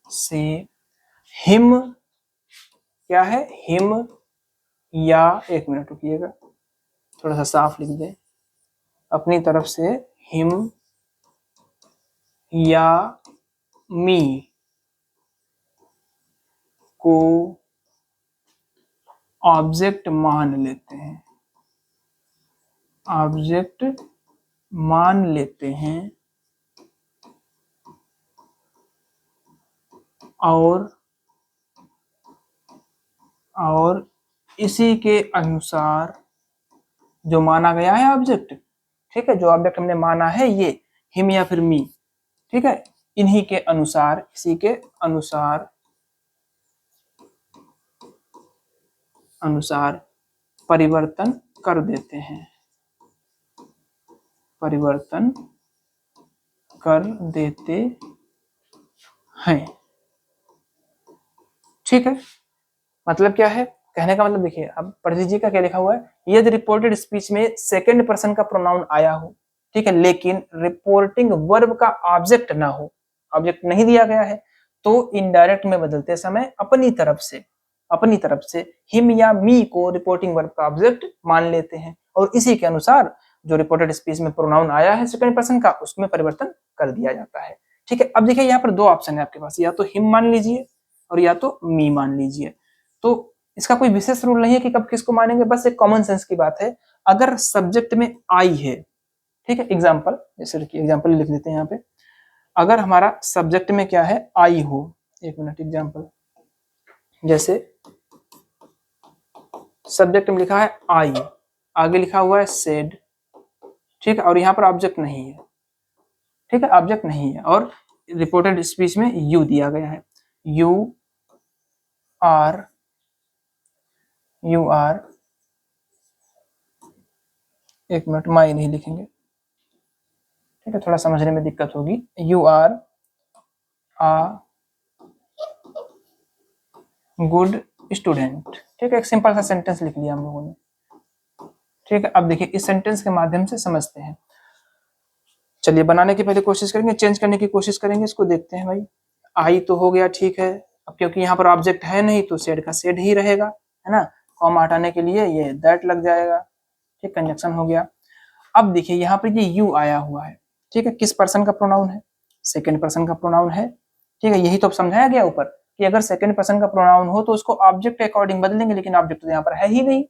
S1: से हिम, क्या है, हिम या, एक मिनट रुकिएगा, थोड़ा सा साफ लिख दे, अपनी तरफ से हिम या मी को ऑब्जेक्ट मान लेते हैं, और इसी के अनुसार जो माना गया है ऑब्जेक्ट, ठीक है, जो ऑब्जेक्ट हमने माना है ये हिम या फिर मी, ठीक है, इन्हीं के अनुसार, इसी के अनुसार परिवर्तन कर देते हैं, ठीक है। मतलब क्या है, कहने का मतलब देखिए, अब पढ़ लीजिए क्या लिखा हुआ है, यदि रिपोर्टेड स्पीच में सेकंड पर्सन का प्रोनाउन आया हो, ठीक है, लेकिन रिपोर्टिंग वर्ब का ऑब्जेक्ट ना हो, ऑब्जेक्ट नहीं दिया गया है, तो इनडायरेक्ट में बदलते समय अपनी तरफ से हिम या मी को रिपोर्टिंग वर्ब का ऑब्जेक्ट मान लेते हैं, और इसी के अनुसार जो रिपोर्टेड स्पीच में प्रोनाउन आया है सेकंड पर्सन का, उसमें परिवर्तन कर दिया जाता है, ठीक है। अब देखिए यहाँ पर दो ऑप्शन है आपके पास, या तो हिम मान लीजिए और या तो मी मान लीजिए, तो इसका कोई विशेष रूल नहीं है कि कब किसको मानेंगे, बस एक कॉमन सेंस की बात है। अगर सब्जेक्ट में आई है, ठीक है, एग्जाम्पल, जैसे एग्जाम्पल लिख देते हैं यहाँ पे, अगर हमारा सब्जेक्ट में क्या है, आई हो, एक मिनट, एग्जाम्पल, जैसे सब्जेक्ट में लिखा है आई, आगे लिखा हुआ है सेड, ठीक है, और यहाँ पर ऑब्जेक्ट नहीं है, ठीक है, ऑब्जेक्ट नहीं है, और रिपोर्टेड स्पीच में यू दिया गया है, यू आर, एक मिनट, माई नहीं लिखेंगे, ठीक है, थोड़ा समझने में दिक्कत होगी, you are a good student, ठीक है, एक सिंपल सा सेंटेंस लिख लिया हम लोगों ने, ठीक है। अब देखिए इस सेंटेंस के माध्यम से समझते हैं, चलिए बनाने की पहले कोशिश करेंगे, चेंज करने की कोशिश करेंगे, इसको देखते हैं। भाई आई तो हो गया, ठीक है, अब क्योंकि यहाँ पर ऑब्जेक्ट है नहीं तो सेड का सेड ही रहेगा, है ना, कॉमा हटाने के लिए ये दैट लग जाएगा, ठीक, कंजक्शन हो गया। अब देखिए यहाँ पर ये यू आया हुआ है, ठीक है, किस पर्सन का प्रोनाउन है, सेकेंड पर्सन का प्रोनाउन है, ठीक है, यही तो समझाया गया ऊपर कि अगर सेकेंड पर्सन का प्रोनाउन हो तो उसको ऑब्जेक्ट के अकॉर्डिंग बदलेंगे, लेकिन ऑब्जेक्ट तो यहाँ पर है ही नहीं,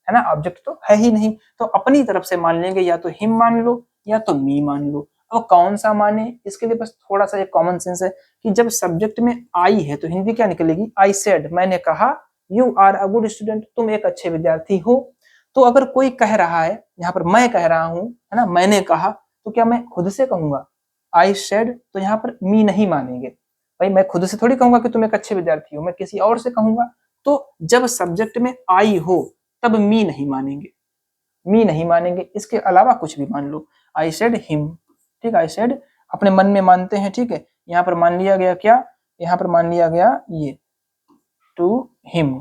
S1: है ना, ऑब्जेक्ट तो है ही नहीं, तो अपनी तरफ से मान लेंगे, या तो हिम मान लो या तो मी मान लो। अब कौन सा माने, इसके लिए बस थोड़ा सा एक कॉमन सेंस है कि जब सब्जेक्ट में आई है तो हिंदी क्या निकलेगी, आई सेड, मैंने कहा, you are a good student, तुम एक अच्छे विद्यार्थी हो। तो अगर कोई कह रहा है, यहाँ पर मैं कह रहा हूं, है ना, मैंने कहा, तो क्या मैं खुद से कहूंगा आई सेड, तो यहाँ पर मी नहीं मानेंगे, भाई मैं खुद से थोड़ी कहूंगा कि तुम एक अच्छे विद्यार्थी हो, मैं किसी और से कहूंगा। तो जब सब्जेक्ट में आई हो तब मी नहीं मानेंगे, इसके अलावा कुछ भी मान लो, आई सेड हिम, ठीक, आई सेड अपने मन में मानते हैं, ठीक है, यहाँ पर मान लिया गया क्या, यहाँ पर मान लिया गया ये टू हिम,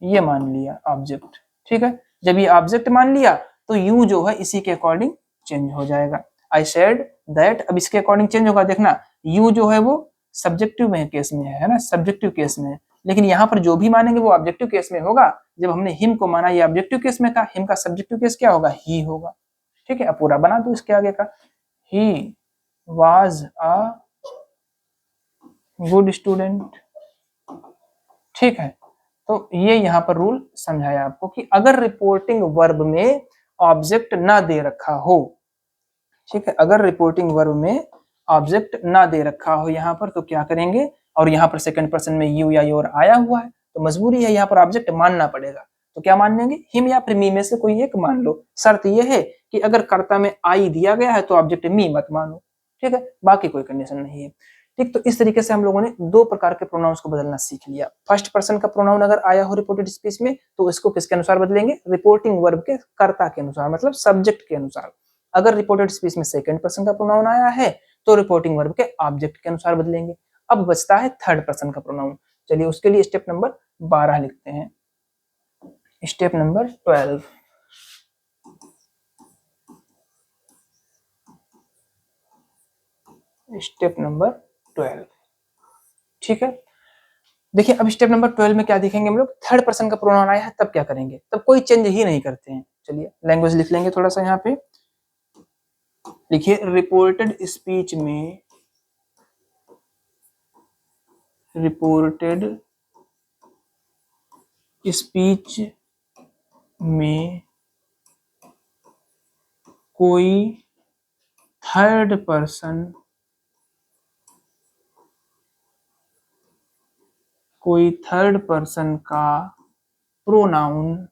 S1: ये मान लिया ऑब्जेक्ट। ठीक है, जब ये ऑब्जेक्ट मान लिया तो यू जो है इसी के अकॉर्डिंग चेंज हो जाएगा। आई सेड दैट, अब इसके अकॉर्डिंग चेंज होगा। देखना यू जो है वो सब्जेक्टिव में केस में है ना, सब्जेक्टिव केस में है, लेकिन यहाँ पर जो भी मानेंगे वो ऑब्जेक्टिव केस में होगा। जब हमने हिम को माना ये ऑब्जेक्टिव केस में था, हिम का सब्जेक्टिव केस क्या होगा, ही होगा। ठीक है, अब पूरा बना दो इसके आगे का, he was a good student. ठीक है, तो ये यहाँ पर रूल समझाया आपको कि अगर रिपोर्टिंग वर्ब में ऑब्जेक्ट ना दे रखा हो, ठीक है, अगर रिपोर्टिंग वर्ब में ऑब्जेक्ट ना दे रखा हो यहाँ पर तो क्या करेंगे, और यहाँ पर सेकंड पर्सन में यू या योर आया हुआ है तो मजबूरी है यहाँ पर ऑब्जेक्ट मानना पड़ेगा। तो क्या मान लेंगे, हिम या फिर मी में से कोई एक मान लो। शर्त यह है कि अगर कर्ता में आई दिया गया है तो ऑब्जेक्ट मी मत मानो। ठीक है, बाकी कोई कंडीशन नहीं है। ठीक, तो इस तरीके से हम लोगों ने दो प्रकार के प्रोनाउंस को बदलना सीख लिया। फर्स्ट पर्सन का प्रोनाउन अगर आया हो रिपोर्टेड स्पीच में तो इसको किसके अनुसार बदलेंगे, रिपोर्टिंग वर्ब के कर्ता के अनुसार, मतलब सब्जेक्ट के अनुसार। अगर रिपोर्टेड स्पीच में सेकंड पर्सन का प्रोनाउन आया है तो रिपोर्टिंग वर्ब के ऑब्जेक्ट के अनुसार बदलेंगे। अब बचता है थर्ड पर्सन का प्रोनाउन। चलिए उसके लिए स्टेप नंबर 12 लिखते हैं। Step number 12, step number 12। ठीक है, देखिए अब स्टेप नंबर 12 में क्या देखेंगे हम लोग, थर्ड पर्सन का प्रोनाउन आया है तब क्या करेंगे, तब कोई चेंज ही नहीं करते हैं। चलिए लैंग्वेज लिख लेंगे थोड़ा सा यहाँ पे, लिखिए रिपोर्टेड स्पीच में, रिपोर्टेड स्पीच में कोई थर्ड पर्सन, कोई थर्ड पर्सन का प्रोनाउन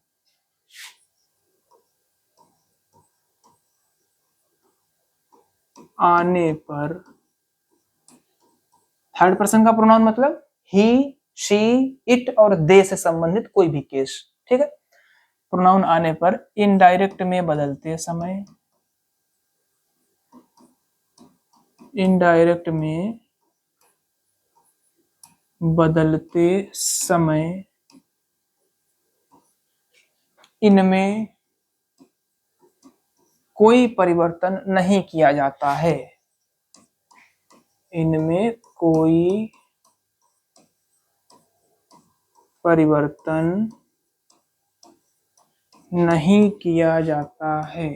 S1: आने पर, थर्ड पर्सन का प्रोनाउन मतलब ही, शी, इट और दे से संबंधित कोई भी केस। ठीक है, प्रोनाउन आने पर इनडायरेक्ट में बदलते समय, इनडायरेक्ट में बदलते समय इनमें कोई परिवर्तन नहीं किया जाता है, इनमें कोई परिवर्तन नहीं किया जाता है।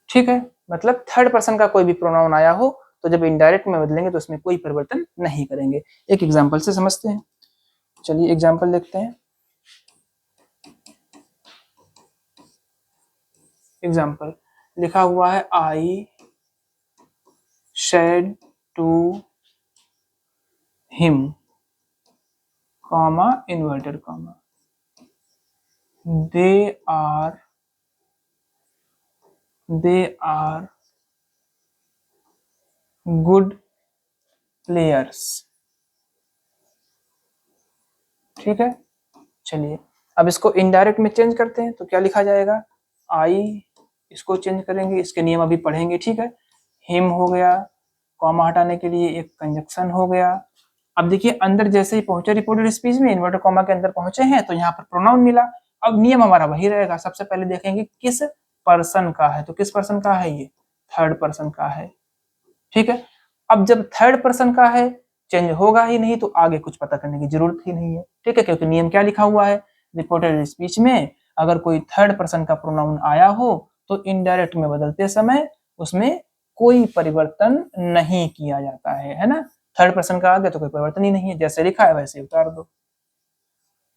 S1: ठीक है, मतलब थर्ड पर्सन का कोई भी प्रोनाउन आया हो तो जब इनडायरेक्ट में बदलेंगे तो उसमें कोई परिवर्तन नहीं करेंगे। एक एग्जांपल से समझते हैं। चलिए एग्जांपल देखते हैं। एग्जांपल लिखा हुआ है, I said to him, comma inverted comma, they are good players. ठीक है, चलिए अब इसको इनडायरेक्ट में चेंज करते हैं तो क्या लिखा जाएगा, आई, इसको चेंज करेंगे, इसके नियम अभी पढ़ेंगे। ठीक है, हिम हो गया, कॉमा हटाने के लिए एक कंजक्शन हो गया। अब देखिए अंदर जैसे ही पहुंचे रिपोर्टेड स्पीच में, इन्वर्टेड कॉमा के अंदर पहुंचे हैं तो यहाँ पर प्रोनाउन मिला। अब नियम हमारा वही रहेगा, सबसे पहले देखेंगे किस पर्सन का है, तो किस पर्सन का है, ये थर्ड पर्सन का है। ठीक है, अब जब थर्ड पर्सन का है चेंज होगा ही नहीं तो आगे कुछ पता करने की जरूरत ही नहीं है। ठीक है, क्योंकि नियम क्या लिखा हुआ है, रिपोर्टेड स्पीच में अगर कोई थर्ड पर्सन का प्रोनाउन आया हो तो इनडायरेक्ट में बदलते समय उसमें कोई परिवर्तन नहीं किया जाता है ना। थर्ड पर्सन का आ गया तो कोई परिवर्तन ही नहीं है, जैसे लिखा है वैसे उतार दो।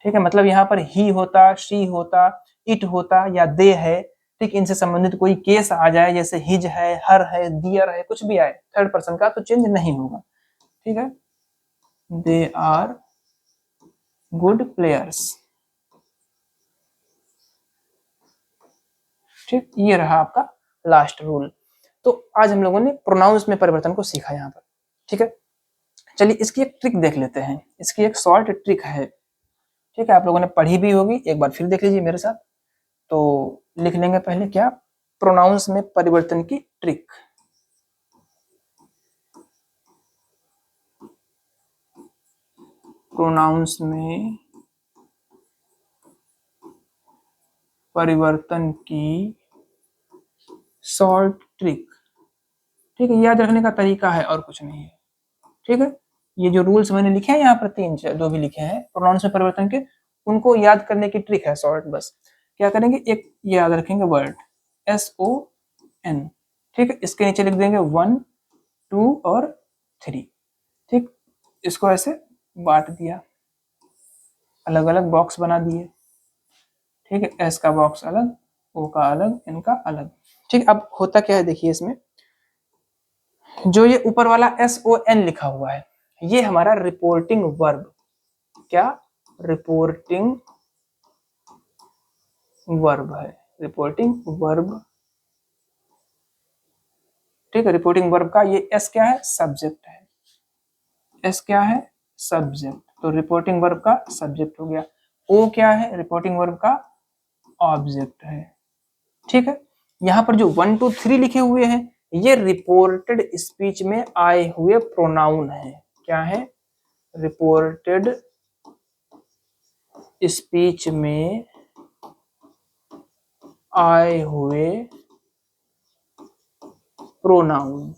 S1: ठीक है, मतलब यहाँ पर ही होता, शी होता, इट होता या दे है, ठीक, इनसे संबंधित कोई केस आ जाए जैसे हिज है, हर है, डियर है, कुछ भी आए थर्ड पर्सन का तो चेंज नहीं होगा। ठीक है, दे आर गुड प्लेयर्स। ठीक, ये रहा आपका लास्ट रूल। तो आज हम लोगों ने प्रोनाउंस में परिवर्तन को सीखा यहाँ पर। ठीक है, चलिए इसकी एक ट्रिक देख लेते हैं, इसकी एक शॉर्ट ट्रिक है। ठीक है, आप लोगों ने पढ़ी भी होगी, एक बार फिर देख लीजिए मेरे साथ। तो लिख लेंगे पहले क्या, प्रोनाउंस में परिवर्तन की ट्रिक। प्रोनाउंस में परिवर्तन की शॉर्ट ट्रिक, ठीक है, याद रखने का तरीका है और कुछ नहीं है, ठीक है। ये जो रूल्स मैंने लिखे हैं यहाँ पर 3 जो भी लिखे हैं प्रोनाउंस में परिवर्तन के, उनको याद करने की ट्रिक है शॉर्ट। बस क्या करेंगे, एक याद रखेंगे वर्ड SON, ठीक है, इसके नीचे लिख देंगे 1 2 और 3, ठीक। इसको ऐसे बांट दिया, अलग अलग बॉक्स बना दिए, ठीक है। S का बॉक्स अलग, O का अलग, N का अलग, ठीक। अब होता क्या है देखिए, इसमें जो ये ऊपर वाला SON लिखा हुआ है ये हमारा रिपोर्टिंग वर्ब, क्या, रिपोर्टिंग वर्ब है, रिपोर्टिंग वर्ब, ठीक है। रिपोर्टिंग वर्ब का ये S क्या है, सब्जेक्ट है, S क्या है, सब्जेक्ट, तो रिपोर्टिंग वर्ब का सब्जेक्ट हो गया। O क्या है, रिपोर्टिंग वर्ब का ऑब्जेक्ट है, ठीक है। यहाँ पर जो 1 2 3 लिखे हुए हैं ये रिपोर्टेड स्पीच में आए हुए प्रोनाउन है, क्या है, रिपोर्टेड स्पीच में आए हुए प्रोनाउन,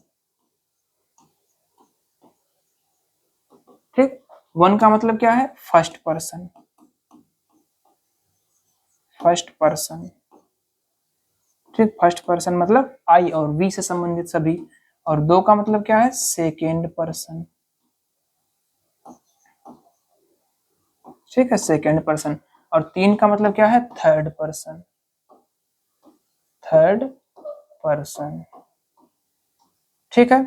S1: ठीक। 1 का मतलब क्या है, फर्स्ट पर्सन, फर्स्ट पर्सन, ठीक, फर्स्ट पर्सन मतलब आई और वी से संबंधित सभी। और 2 का मतलब क्या है, सेकेंड पर्सन, ठीक है, सेकेंड पर्सन। और 3 का मतलब क्या है, थर्ड पर्सन, थर्ड पर्सन, ठीक है।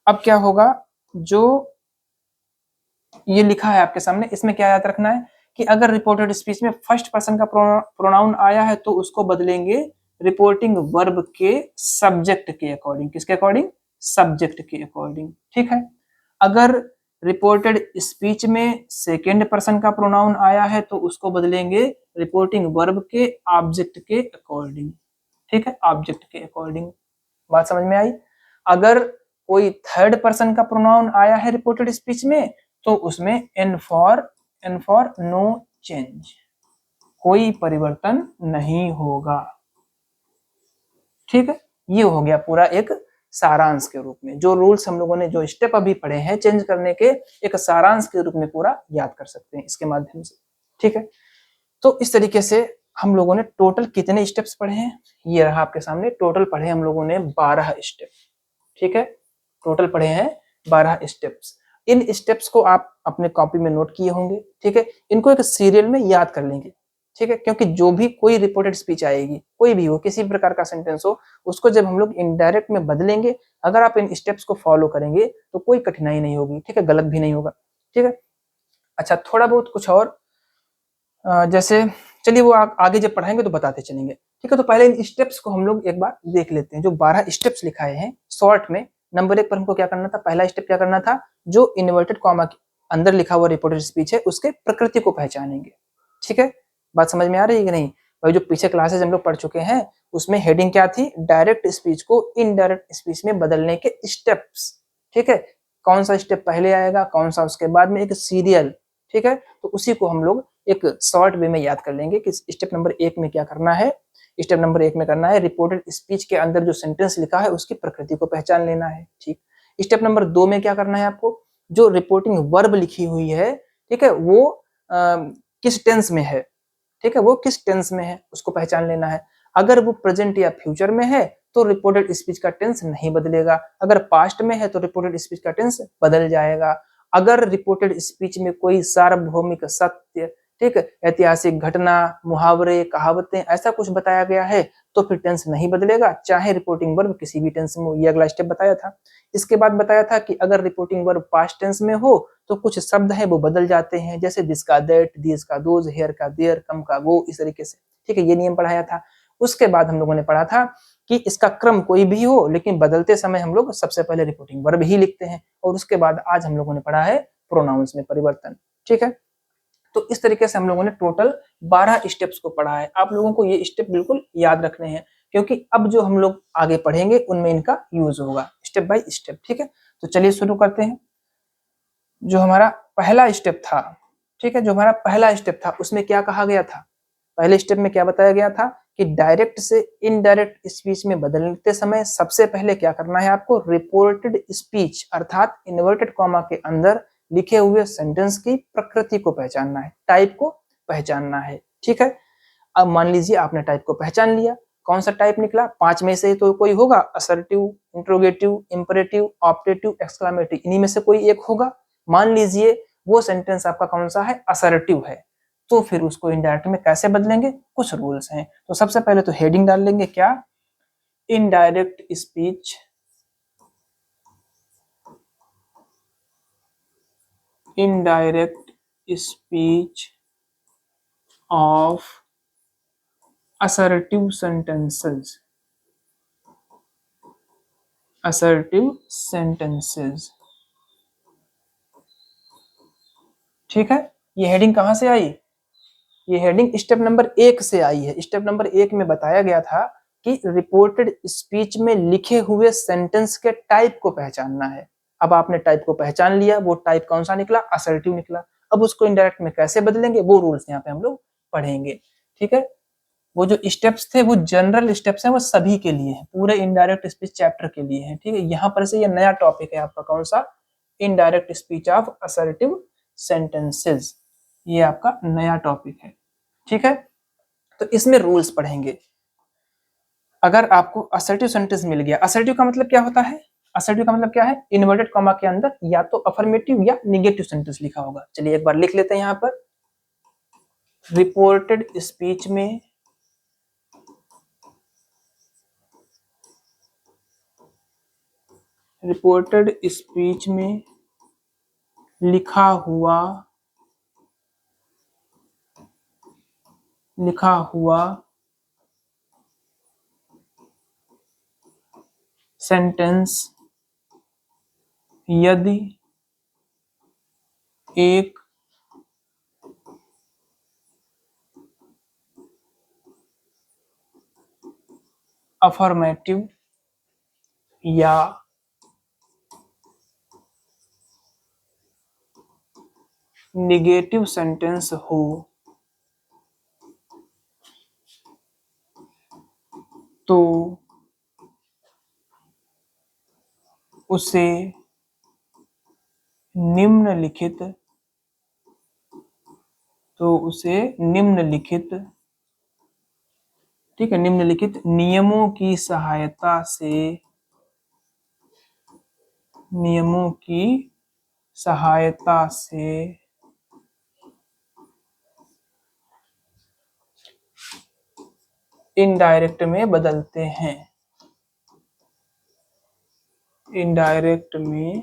S1: अब क्या होगा, जो ये लिखा है आपके सामने इसमें क्या याद रखना है कि अगर रिपोर्टेड स्पीच में फर्स्ट पर्सन का प्रोनाउन आया है तो उसको बदलेंगे रिपोर्टिंग वर्ब के सब्जेक्ट के अकॉर्डिंग, किसके अकॉर्डिंग, सब्जेक्ट के अकॉर्डिंग, ठीक है। अगर रिपोर्टेड स्पीच में सेकेंड पर्सन का प्रोनाउन आया है तो उसको बदलेंगे रिपोर्टिंग वर्ब के ऑब्जेक्ट के अकॉर्डिंग, ठीक है, ऑब्जेक्ट के अकॉर्डिंग। बात समझ में आई। अगर कोई थर्ड पर्सन का प्रोनाउन आया है रिपोर्टेड स्पीच में तो उसमें एन फॉर नो चेंज, कोई परिवर्तन नहीं होगा, ठीक है। ये हो गया पूरा एक सारांश के रूप में, जो रूल्स हम लोगों ने जो स्टेप अभी पढ़े हैं चेंज करने के, एक सारांश के रूप में पूरा याद कर सकते हैं इसके माध्यम से, ठीक है। तो इस तरीके से हम लोगों ने टोटल कितने स्टेप्स पढ़े हैं, ये रहा आपके सामने, टोटल पढ़े हम लोगों ने 12 स्टेप, ठीक है, टोटल पढ़े हैं 12 स्टेप्स। इन स्टेप्स को आप अपने कॉपी में नोट किए होंगे, ठीक है, इनको एक सीरियल में याद कर लेंगे, ठीक है, क्योंकि जो भी कोई रिपोर्टेड स्पीच आएगी, कोई भी हो, किसी भी प्रकार का सेंटेंस हो, उसको जब हम लोग इनडायरेक्ट में बदलेंगे, अगर आप इन स्टेप्स को फॉलो करेंगे तो कोई कठिनाई नहीं होगी, ठीक है, गलत भी नहीं होगा, ठीक है। अच्छा, थोड़ा बहुत कुछ और जैसे चलिए वो आगे जब पढ़ाएंगे तो बताते चलेंगे, ठीक है। तो पहले इन स्टेप्स को हम लोग एक बार देख लेते हैं, जो 12 स्टेप्स लिखाए हैं शॉर्ट में। नंबर 1 पर हमको क्या करना था, पहला स्टेप क्या करना था, जो इन्वर्टेड कॉमा के अंदर लिखा हुआ रिपोर्टेड स्पीच है उसके प्रकृति को पहचानेंगे, ठीक है। बात समझ में आ रही है कि नहीं, भाई जो पीछे क्लासेस हम लोग पढ़ चुके हैं उसमें हेडिंग क्या थी, डायरेक्ट स्पीच को इनडायरेक्ट स्पीच में बदलने के स्टेप्स, ठीक है, कौन सा स्टेप पहले आएगा, कौन सा उसके बाद में, एक सीरियल, ठीक है। तो उसी को हम लोग एक शॉर्ट वे में याद कर लेंगे कि स्टेप नंबर 1 में क्या करना है। स्टेप नंबर 1 में करना है रिपोर्टेड स्पीच के अंदर जो सेंटेंस लिखा है उसकी प्रकृति को पहचान लेना है, ठीक। स्टेप नंबर 2 में क्या करना है आपको, जो रिपोर्टिंग वर्ब लिखी हुई है, ठीक है, वो किस टेंस में है, ठीक है, वो किस टेंस में है उसको पहचान लेना है। अगर वो प्रेजेंट या फ्यूचर में है तो रिपोर्टेड स्पीच का टेंस नहीं बदलेगा, अगर पास्ट में है तो रिपोर्टेड स्पीच का टेंस बदल जाएगा। अगर रिपोर्टेड स्पीच में कोई सार्वभौमिक सत्य, ठीक है, ऐतिहासिक घटना, मुहावरे, कहावतें, ऐसा कुछ बताया गया है तो फिर टेंस नहीं बदलेगा, चाहे रिपोर्टिंग वर्ब किसी भी टेंस में हो। ये अगला स्टेप बताया था। इसके बाद बताया था कि अगर रिपोर्टिंग वर्ब पास्ट टेंस में हो तो कुछ शब्द है वो बदल जाते हैं, जैसे दिस का दैट, दिस का दोज, हेयर का देयर, कम का गो, इस तरीके से, ठीक है, ये नियम पढ़ाया था। उसके बाद हम लोगों ने पढ़ा था कि इसका क्रम कोई भी हो लेकिन बदलते समय हम लोग सबसे पहले रिपोर्टिंग वर्ब ही लिखते हैं। और उसके बाद आज हम लोगों ने पढ़ा है प्रोनाउंस में परिवर्तन, ठीक है। तो इस तरीके से हम लोगों ने टोटल 12 स्टेप्स को पढ़ा है। आप लोगों को ये स्टेप बिल्कुल याद रखने हैं, क्योंकि अब जो हम लोग आगे पढ़ेंगे उनमें इनका यूज होगा स्टेप बाय स्टेप। ठीक है, तो चलिए शुरू करते हैं। जो हमारा पहला स्टेप था, ठीक है, जो हमारा पहला स्टेप था उसमें क्या कहा गया था? पहले स्टेप में क्या बताया गया था कि डायरेक्ट से इनडायरेक्ट स्पीच में बदलते समय सबसे पहले क्या करना है आपको? रिपोर्टेड स्पीच अर्थात इन्वर्टेड कॉमा के अंदर लिखे हुए सेंटेंस की प्रकृति को पहचानना है, टाइप को पहचानना है। ठीक है, अब मान लीजिए आपने टाइप को पहचान लिया, कौन सा टाइप निकला? 5 में से तो कोई होगा, assertive, interrogative, imperative, optative, exclamative, इन्हीं में से कोई एक होगा। मान लीजिए वो सेंटेंस आपका कौन सा है? असर्टिव है, तो फिर उसको इनडायरेक्ट में कैसे बदलेंगे? कुछ रूल्स हैं। तो सबसे पहले तो हेडिंग डाल लेंगे, क्या? Indirect speech, indirect speech of assertive sentences, assertive sentences। ठीक है, ये हेडिंग कहां से आई? ये हेडिंग स्टेप नंबर 1 से आई है। स्टेप नंबर 1 में बताया गया था कि रिपोर्टेड स्पीच में लिखे हुए सेंटेंस के टाइप को पहचानना है। अब आपने टाइप को पहचान लिया, वो टाइप कौन सा निकला? असर्टिव निकला। अब उसको इनडायरेक्ट में कैसे बदलेंगे, वो रूल्स यहाँ पे हम लोग पढ़ेंगे। ठीक है, वो जो स्टेप्स थे वो जनरल स्टेप्स हैं, वो सभी के लिए हैं, पूरे इनडायरेक्ट स्पीच चैप्टर के लिए हैं। ठीक है, यहाँ पर से ये नया टॉपिक है आपका, कौन सा? Indirect speech of assertive sentences, ये आपका नया टॉपिक है। ठीक है, तो इसमें रूल्स पढ़ेंगे। अगर आपको असर्टिव सेंटेंस मिल गया, असर्टिव का मतलब क्या होता है? असर्टिव का मतलब क्या है? इन्वर्टेड कॉमा के अंदर या तो अफर्मेटिव या निगेटिव सेंटेंस लिखा होगा। चलिए एक बार लिख लेते हैं यहाँ पर। रिपोर्टेड स्पीच में लिखा हुआ सेंटेंस यदि एक अफर्मेटिव या निगेटिव सेंटेंस हो तो उसे निम्नलिखित ठीक है, निम्नलिखित नियमों की सहायता से इनडायरेक्ट में बदलते हैं। इनडायरेक्ट में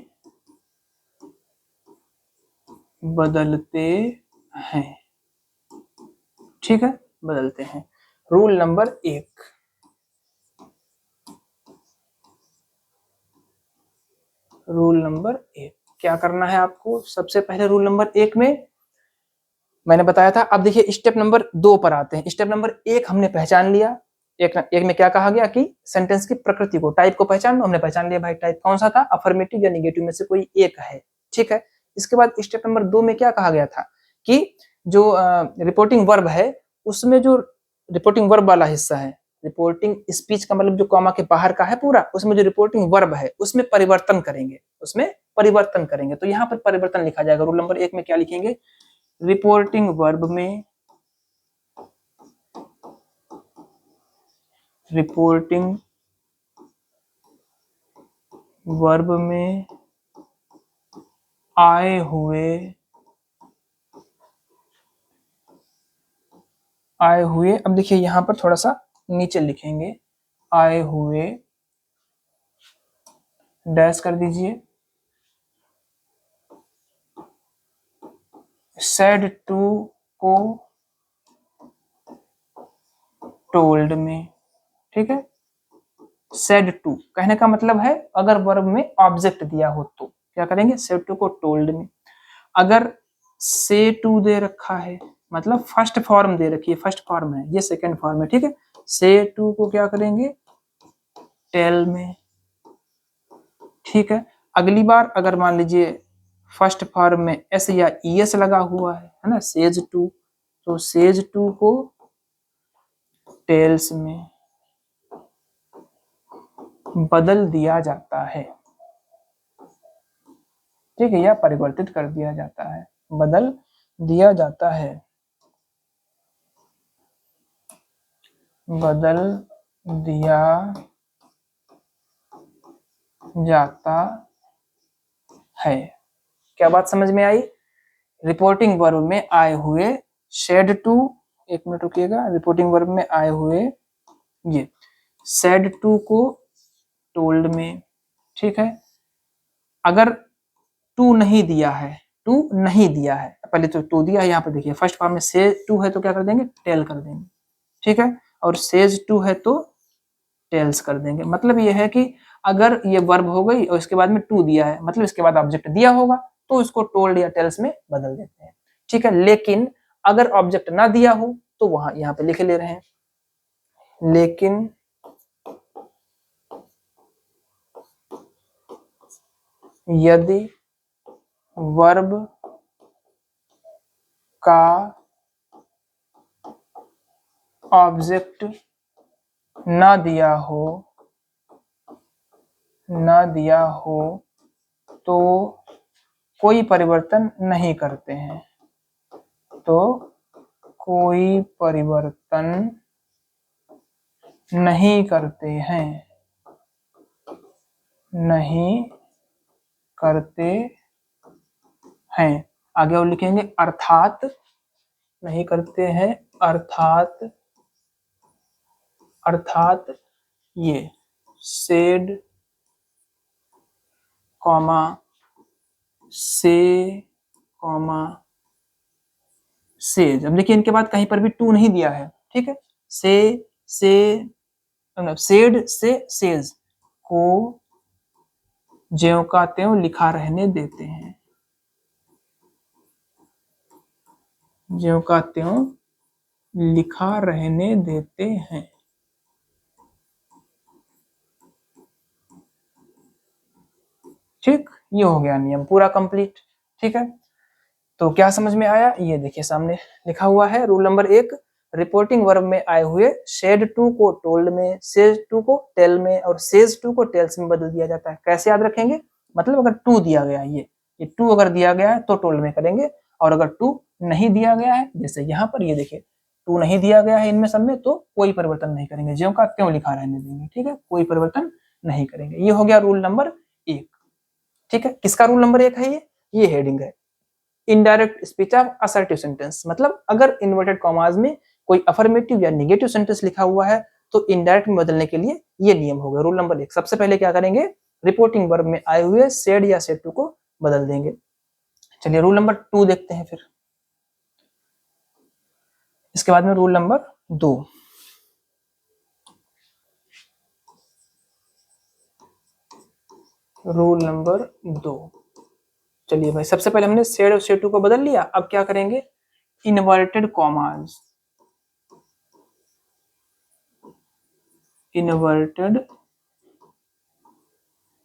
S1: बदलते हैं। ठीक है, बदलते हैं। रूल नंबर 1, रूल नंबर 1 क्या करना है आपको? सबसे पहले रूल नंबर 1 में मैंने बताया था। अब देखिए स्टेप नंबर 2 पर आते हैं। स्टेप नंबर 1 हमने पहचान लिया। एक में क्या कहा गया कि सेंटेंस की प्रकृति को, टाइप को पहचान लो। हमने पहचान लिया भाई, टाइप कौन सा था? अफर्मेटिव या निगेटिव में से कोई एक है। ठीक है, इसके बाद स्टेप नंबर 2 में क्या कहा गया था कि जो रिपोर्टिंग वर्ब है, उसमें जो रिपोर्टिंग वर्ब वाला हिस्सा है, रिपोर्टिंग स्पीच का मतलब जो कॉमा के बाहर का है पूरा, उसमें जो रिपोर्टिंग वर्ब है उसमें परिवर्तन करेंगे। तो यहाँ पर परिवर्तन लिखा जाएगा। रूल नंबर 1 में क्या लिखेंगे? रिपोर्टिंग वर्ब में आए हुए, अब देखिए यहां पर थोड़ा सा नीचे लिखेंगे, आए हुए डैश कर दीजिए, सेड टू को टोल्ड में। ठीक है, सेड टू कहने का मतलब है अगर वर्ब में ऑब्जेक्ट दिया हो तो क्या करेंगे? सेड टू को टोल्ड में। अगर से टू दे रखा है, मतलब फर्स्ट फॉर्म दे रखी है, फर्स्ट फॉर्म है, ये सेकंड फॉर्म है। ठीक है, से टू को क्या करेंगे, टेल में। ठीक है, अगली बार अगर मान लीजिए फर्स्ट फॉर्म में एस या ईएस लगा हुआ है ना, सेज टू, तो सेज टू को टेल्स में बदल दिया जाता है। ठीक है, या परिवर्तित कर दिया जाता है, बदल दिया जाता है, बदल दिया जाता है। क्या बात समझ में आई? रिपोर्टिंग वर्ब में आए हुए शेड टू, एक मिनट रुकिएगा, रिपोर्टिंग वर्ब में आए हुए ये सेड टू को टोल्ड में। ठीक है, अगर टू नहीं दिया है, टू नहीं दिया है, पहले तो टू दिया है, यहाँ पे देखिए फर्स्ट फॉर्म में से टू है तो क्या कर देंगे, टेल कर देंगे। ठीक है, और सेज टू है तो टेल्स कर देंगे। मतलब ये है कि अगर ये वर्ब हो गई और इसके बाद में टू दिया है, मतलब इसके बाद ऑब्जेक्ट दिया होगा, तो इसको टोल्ड या टेल्स में बदल देते हैं। ठीक है, लेकिन अगर ऑब्जेक्ट ना दिया हो तो वहां यहाँ पे लिख ले रहे हैं, लेकिन यदि वर्ब का ऑब्जेक्ट ना दिया हो तो कोई परिवर्तन नहीं करते हैं, तो कोई परिवर्तन नहीं करते हैं, नहीं करते हैं। आगे और लिखेंगे अर्थात, नहीं करते हैं अर्थात ये सेड कॉमा से कॉमा सेज। अब देखिए इनके बाद कहीं पर भी टू नहीं दिया है। ठीक है, से सेड से सेज को ज्यों का त्यों लिखा रहने देते हैं, ज्यों का त्यों लिखा रहने देते हैं। ठीक, ये हो गया नियम पूरा कंप्लीट। ठीक है, तो क्या समझ में आया, ये देखिए सामने लिखा हुआ है रूल नंबर 1, रिपोर्टिंग वर्ब में आए हुए शेड टू को टोल्ड में, सेज टू को टेल में और सेज टू को टेल्स में बदल दिया जाता है। कैसे याद रखेंगे, मतलब अगर टू दिया गया है, ये टू अगर दिया गया है तो टोल्ड में करेंगे, और अगर टू नहीं दिया गया है, जैसे यहाँ पर ये देखिए टू नहीं दिया गया है इनमें सब में, तो कोई परिवर्तन नहीं करेंगे, ज्यों का त्यों लिखा रहने देंगे। ठीक है, कोई परिवर्तन नहीं करेंगे। ये हो गया रूल नंबर 1। ठीक है, किसका रूल नंबर 1 है ये हेडिंग है, indirect speech of assertive sentence. मतलब अगर इन्वर्टेड कॉमास में कोई अफर्मेटिव या नेगेटिव सेंटेंस लिखा हुआ है तो इनडायरेक्ट में बदलने के लिए ये नियम होगा। रूल नंबर 1, सबसे पहले क्या करेंगे, रिपोर्टिंग वर्ब में आए हुए सेड या सेड टू को बदल देंगे। चलिए रूल नंबर 2 देखते हैं फिर, इसके बाद में रूल नंबर 2। रूल नंबर 2, चलिए भाई, सबसे पहले हमने सेड और सेड टू को बदल लिया, अब क्या करेंगे, इन्वर्टेड कॉमास, इन्वर्टेड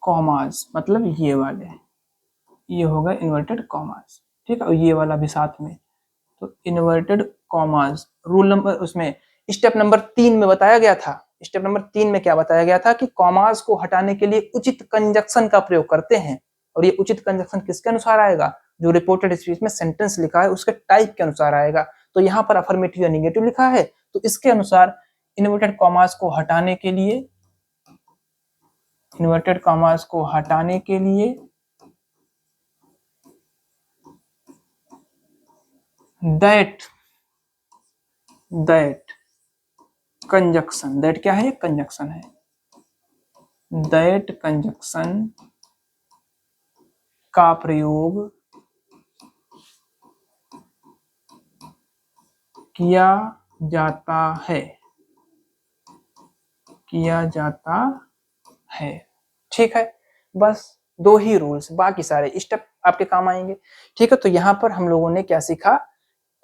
S1: कॉमास मतलब ये वाले, ये होगा इन्वर्टेड कॉमास। ठीक है, और ये वाला भी साथ में, तो इन्वर्टेड कॉमास रूल नंबर, उसमें स्टेप नंबर 3 में बताया गया था। स्टेप नंबर 3 में क्या बताया गया था कि कॉमास को हटाने के लिए उचित कंजक्शन का प्रयोग करते हैं, और ये उचित कंजक्शन किसके अनुसार आएगा, जो रिपोर्टेड स्पीच में सेंटेंस लिखा है उसके टाइप के अनुसार आएगा। तो यहाँ पर अफर्मेटिव या निगेटिव लिखा है, तो इसके अनुसार इन्वर्टेड कॉमास को हटाने के लिए, इन्वर्टेड कॉमास को हटाने के लिए दैट कंजक्शन, दैट क्या है, कंजक्शन है, दैट कंजक्शन का प्रयोग किया जाता है, किया जाता है। ठीक है, बस 2 ही रूल्स, बाकी सारे स्टेप आपके काम आएंगे। ठीक है, तो यहाँ पर हम लोगों ने क्या सीखा,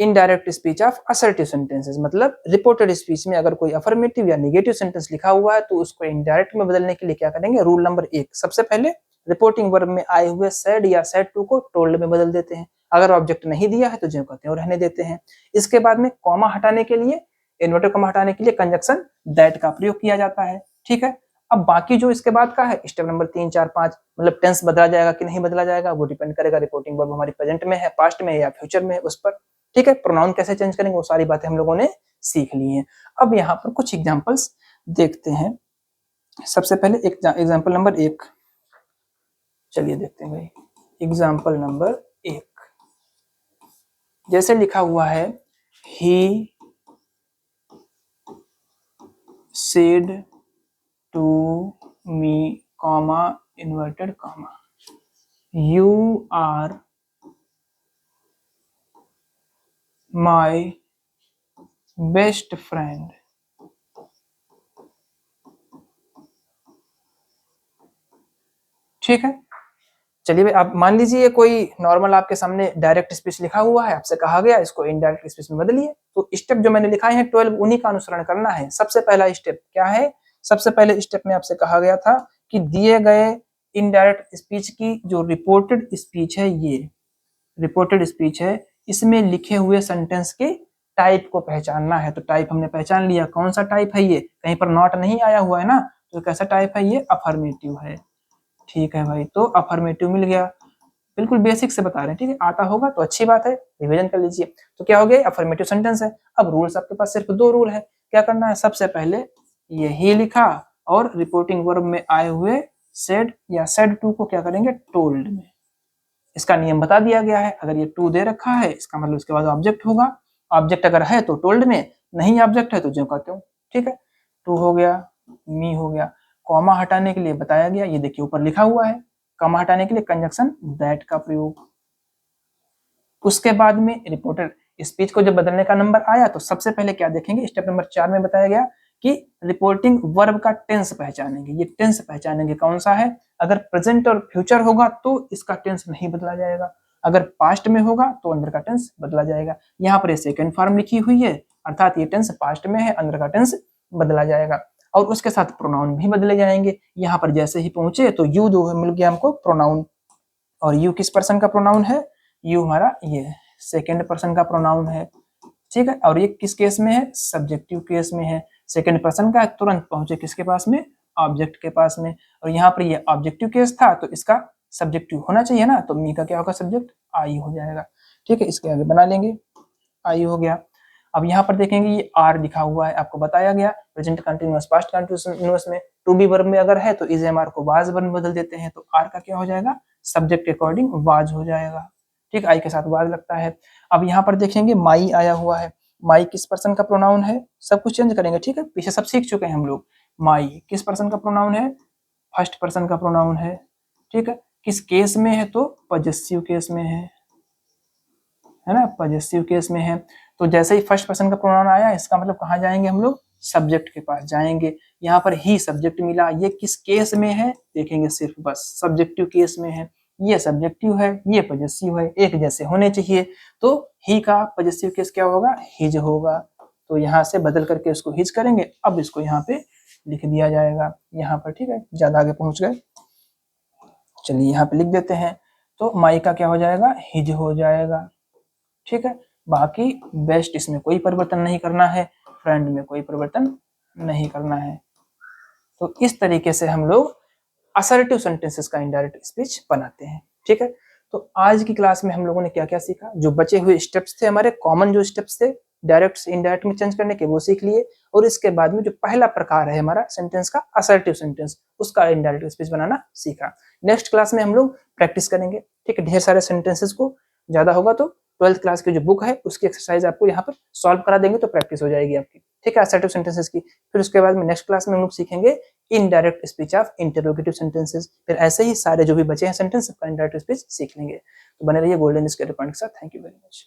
S1: indirect speech of assertive sentences, मतलब रिपोर्टेड स्पीच में अगर कोई अफर्मेटिव या नेगेटिव सेंटेंस लिखा हुआ है तो उसको इनडायरेक्ट में बदलने के लिए क्या करेंगे, रूल नंबर 1, सबसे पहले रिपोर्टिंग वर्ब में आए हुए सेड या सेड टू को टोल्ड में बदल देते हैं। अगर ऑब्जेक्ट नहीं दिया है तो जो कहते हैं वो रहने देते हैं। इसके बाद में कॉमा हटाने के लिए, इन्वर्टेड कॉमा हटाने के लिए कंजक्शन दैट का प्रयोग किया जाता है। ठीक है, अब बाकी जो इसके बाद का है स्टेप नंबर 3, 4, 5, मतलब टेंस बदला जाएगा कि नहीं बदला जाएगा वो डिपेंड करेगा रिपोर्टिंग वर्ब हमारी प्रेजेंट में है, पास्ट में है या फ्यूचर में है उस पर। ठीक है, प्रोनाउन कैसे चेंज करेंगे वो सारी बातें हम लोगों ने सीख ली हैं। अब यहाँ पर कुछ एग्जांपल्स देखते हैं। सबसे पहले एग्जांपल नंबर 1, चलिए देखते हैं भाई। एग्जांपल नंबर 1 जैसे लिखा हुआ है, he said to me comma inverted comma you are my best friend. ठीक है, चलिए भाई, आप मान लीजिए कोई नॉर्मल आपके सामने डायरेक्ट स्पीच लिखा हुआ है, आपसे कहा गया इसको इनडायरेक्ट स्पीच में बदलिए। तो स्टेप जो मैंने लिखाए हैं 12 उन्हीं का अनुसरण करना है। सबसे पहला स्टेप क्या है, सबसे पहले स्टेप में आपसे कहा गया था कि दिए गए इनडायरेक्ट स्पीच की जो रिपोर्टेड स्पीच है, ये रिपोर्टेड स्पीच है, इसमें लिखे हुए सेंटेंस के टाइप को पहचानना है। तो टाइप हमने पहचान लिया, कौन सा टाइप है ये, कहीं पर नॉट नहीं आया हुआ है ना, तो कैसा टाइप है ये, अफर्मेटिव है। ठीक है भाई, तो अफर्मेटिव मिल गया, बिल्कुल बेसिक से बता रहे हैं। ठीक है, आता होगा तो अच्छी बात है, रिवीजन कर लीजिए। तो क्या हो गया, अफर्मेटिव सेंटेंस है। अब रूल्स आपके पास सिर्फ 2 रूल है, क्या करना है, सबसे पहले ये ही लिखा और रिपोर्टिंग वर्ब में आए हुए सेड या सेड टू को क्या करेंगे, टोल्ड में। इसका नियम बता दिया गया है, अगर ये टू दे रखा है इसका मतलब इसके बाद ऑब्जेक्ट होगा, ऑब्जेक्ट अगर है तो टोल्ड में, नहीं ऑब्जेक्ट है तो जो कहते हो। ठीक है, टू हो गया, मी हो गया। कॉमा हटाने के लिए बताया गया, ये देखिए ऊपर लिखा हुआ है, कॉमा हटाने के लिए कंजक्शन दैट का प्रयोग। उसके बाद में रिपोर्टेड स्पीच को जब बदलने का नंबर आया तो सबसे पहले क्या देखेंगे, स्टेप नंबर 4 में बताया गया कि रिपोर्टिंग वर्ब का टेंस पहचानेंगे। ये टेंस पहचानेंगे कौन सा है, अगर प्रेजेंट और फ्यूचर होगा तो इसका टेंस नहीं बदला जाएगा, अगर पास्ट में होगा तो अंदर का टेंस बदला जाएगा। यहाँ पर ये सेकंड फॉर्म लिखी हुई है, अर्थात ये टेंस पास्ट में है, अंदर का टेंस बदला जाएगा। और उसके साथ प्रोनाउन भी बदले जाएंगे। यहाँ पर जैसे ही पहुंचे तो यू दो मिल गया हमको प्रोनाउन, और यू किस पर्सन का प्रोनाउन है, यू हमारा ये सेकंड पर्सन का प्रोनाउन है। ठीक है, और ये किस केस में है, सब्जेक्टिव केस में है। सेकंड पर्सन का तुरंत पहुंचे किसके पास में, ऑब्जेक्ट के पास में। और यहाँ पर ये ऑब्जेक्टिव केस था तो इसका सब्जेक्टिव होना चाहिए ना, तो मी का क्या होगा, सब्जेक्ट आई हो जाएगा। ठीक है, इसके आगे बना लेंगे, आई हो गया। अब यहाँ पर देखेंगे ये आर लिखा हुआ है, आपको बताया गया प्रेजेंट कंटिन्यूअस पास्ट कंटिन्यूअस में टू बी वर्ब में अगर है तो इज एम आर को वाज वर्ब में बदल देते हैं, तो आर का क्या हो जाएगा, सब्जेक्ट के अकॉर्डिंग वाज हो जाएगा। ठीक, आई के साथ वाज लगता है। अब यहाँ पर देखेंगे माई आया हुआ है, माई किस पर्सन का प्रोनाउन है, सब कुछ चेंज करेंगे। ठीक है, पीछे सब सीख चुके हैं हम लोग। माई किस पर्सन का प्रोनाउन है, फर्स्ट पर्सन का प्रोनाउन है। ठीक है, किस केस में है, तो पजेसिव केस में है ना, पजेसिव केस में है। तो जैसे ही फर्स्ट पर्सन का प्रोनाउन आया इसका मतलब कहाँ जाएंगे हम लोग, सब्जेक्ट के पास जाएंगे। यहाँ पर ही सब्जेक्ट मिला, ये किस केस में है देखेंगे, सिर्फ बस सब्जेक्टिव केस में है। ये सब्जेक्टिव है, ये पजेसिव है, एक जैसे होने चाहिए। तो ही का पजेसिव केस क्या होगा, हिज होगा। तो यहाँ से बदल करके इसको हिज करेंगे। अब इसको यहाँ पे लिख दिया जाएगा यहाँ पर। ठीक है, ज्यादा आगे पहुंच गए, चलिए यहाँ पे लिख देते हैं। तो माई का क्या हो जाएगा, हिज हो जाएगा। ठीक है, बाकी बेस्ट इसमें कोई परिवर्तन नहीं करना है, फ्रेंड में कोई परिवर्तन नहीं करना है। तो इस तरीके से हम लोग असर्टिव सेंटेंसेस का इनडायरेक्ट स्पीच बनाते हैं। ठीक है, तो आज की क्लास में हम लोगों ने क्या क्या सीखा, जो बचे हुए स्टेप्स थे हमारे, कॉमन जो स्टेप्स थे डायरेक्ट से इनडायरेक्ट में चेंज करने के, वो सीख लिए। और इसके बाद में जो पहला प्रकार है हमारा सेंटेंस का, असर्टिव सेंटेंस, उसका इनडायरेक्ट स्पीच बनाना सीखा। नेक्स्ट क्लास में हम लोग प्रैक्टिस करेंगे। ठीक है, ढेर सारे सेंटेंसेस को, ज्यादा होगा तो 12th क्लास की जो बुक है उसकी एक्सरसाइज आपको यहाँ पर सॉल्व करा देंगे, तो प्रैक्टिस हो जाएगी आपकी। ठीक है, असर्टिव सेंटेंसेस की। फिर उसके बाद में नेक्स्ट क्लास में हम लोग सीखेंगे indirect speech of interrogative sentences. फिर ऐसे ही सारे जो भी बचे हैं सेंटेंस सबका इनडायरेक्ट स्पीच सीख लेंगे। तो बने रहिए गोल्डन स्केल पॉइंट के साथ। Thank you very much.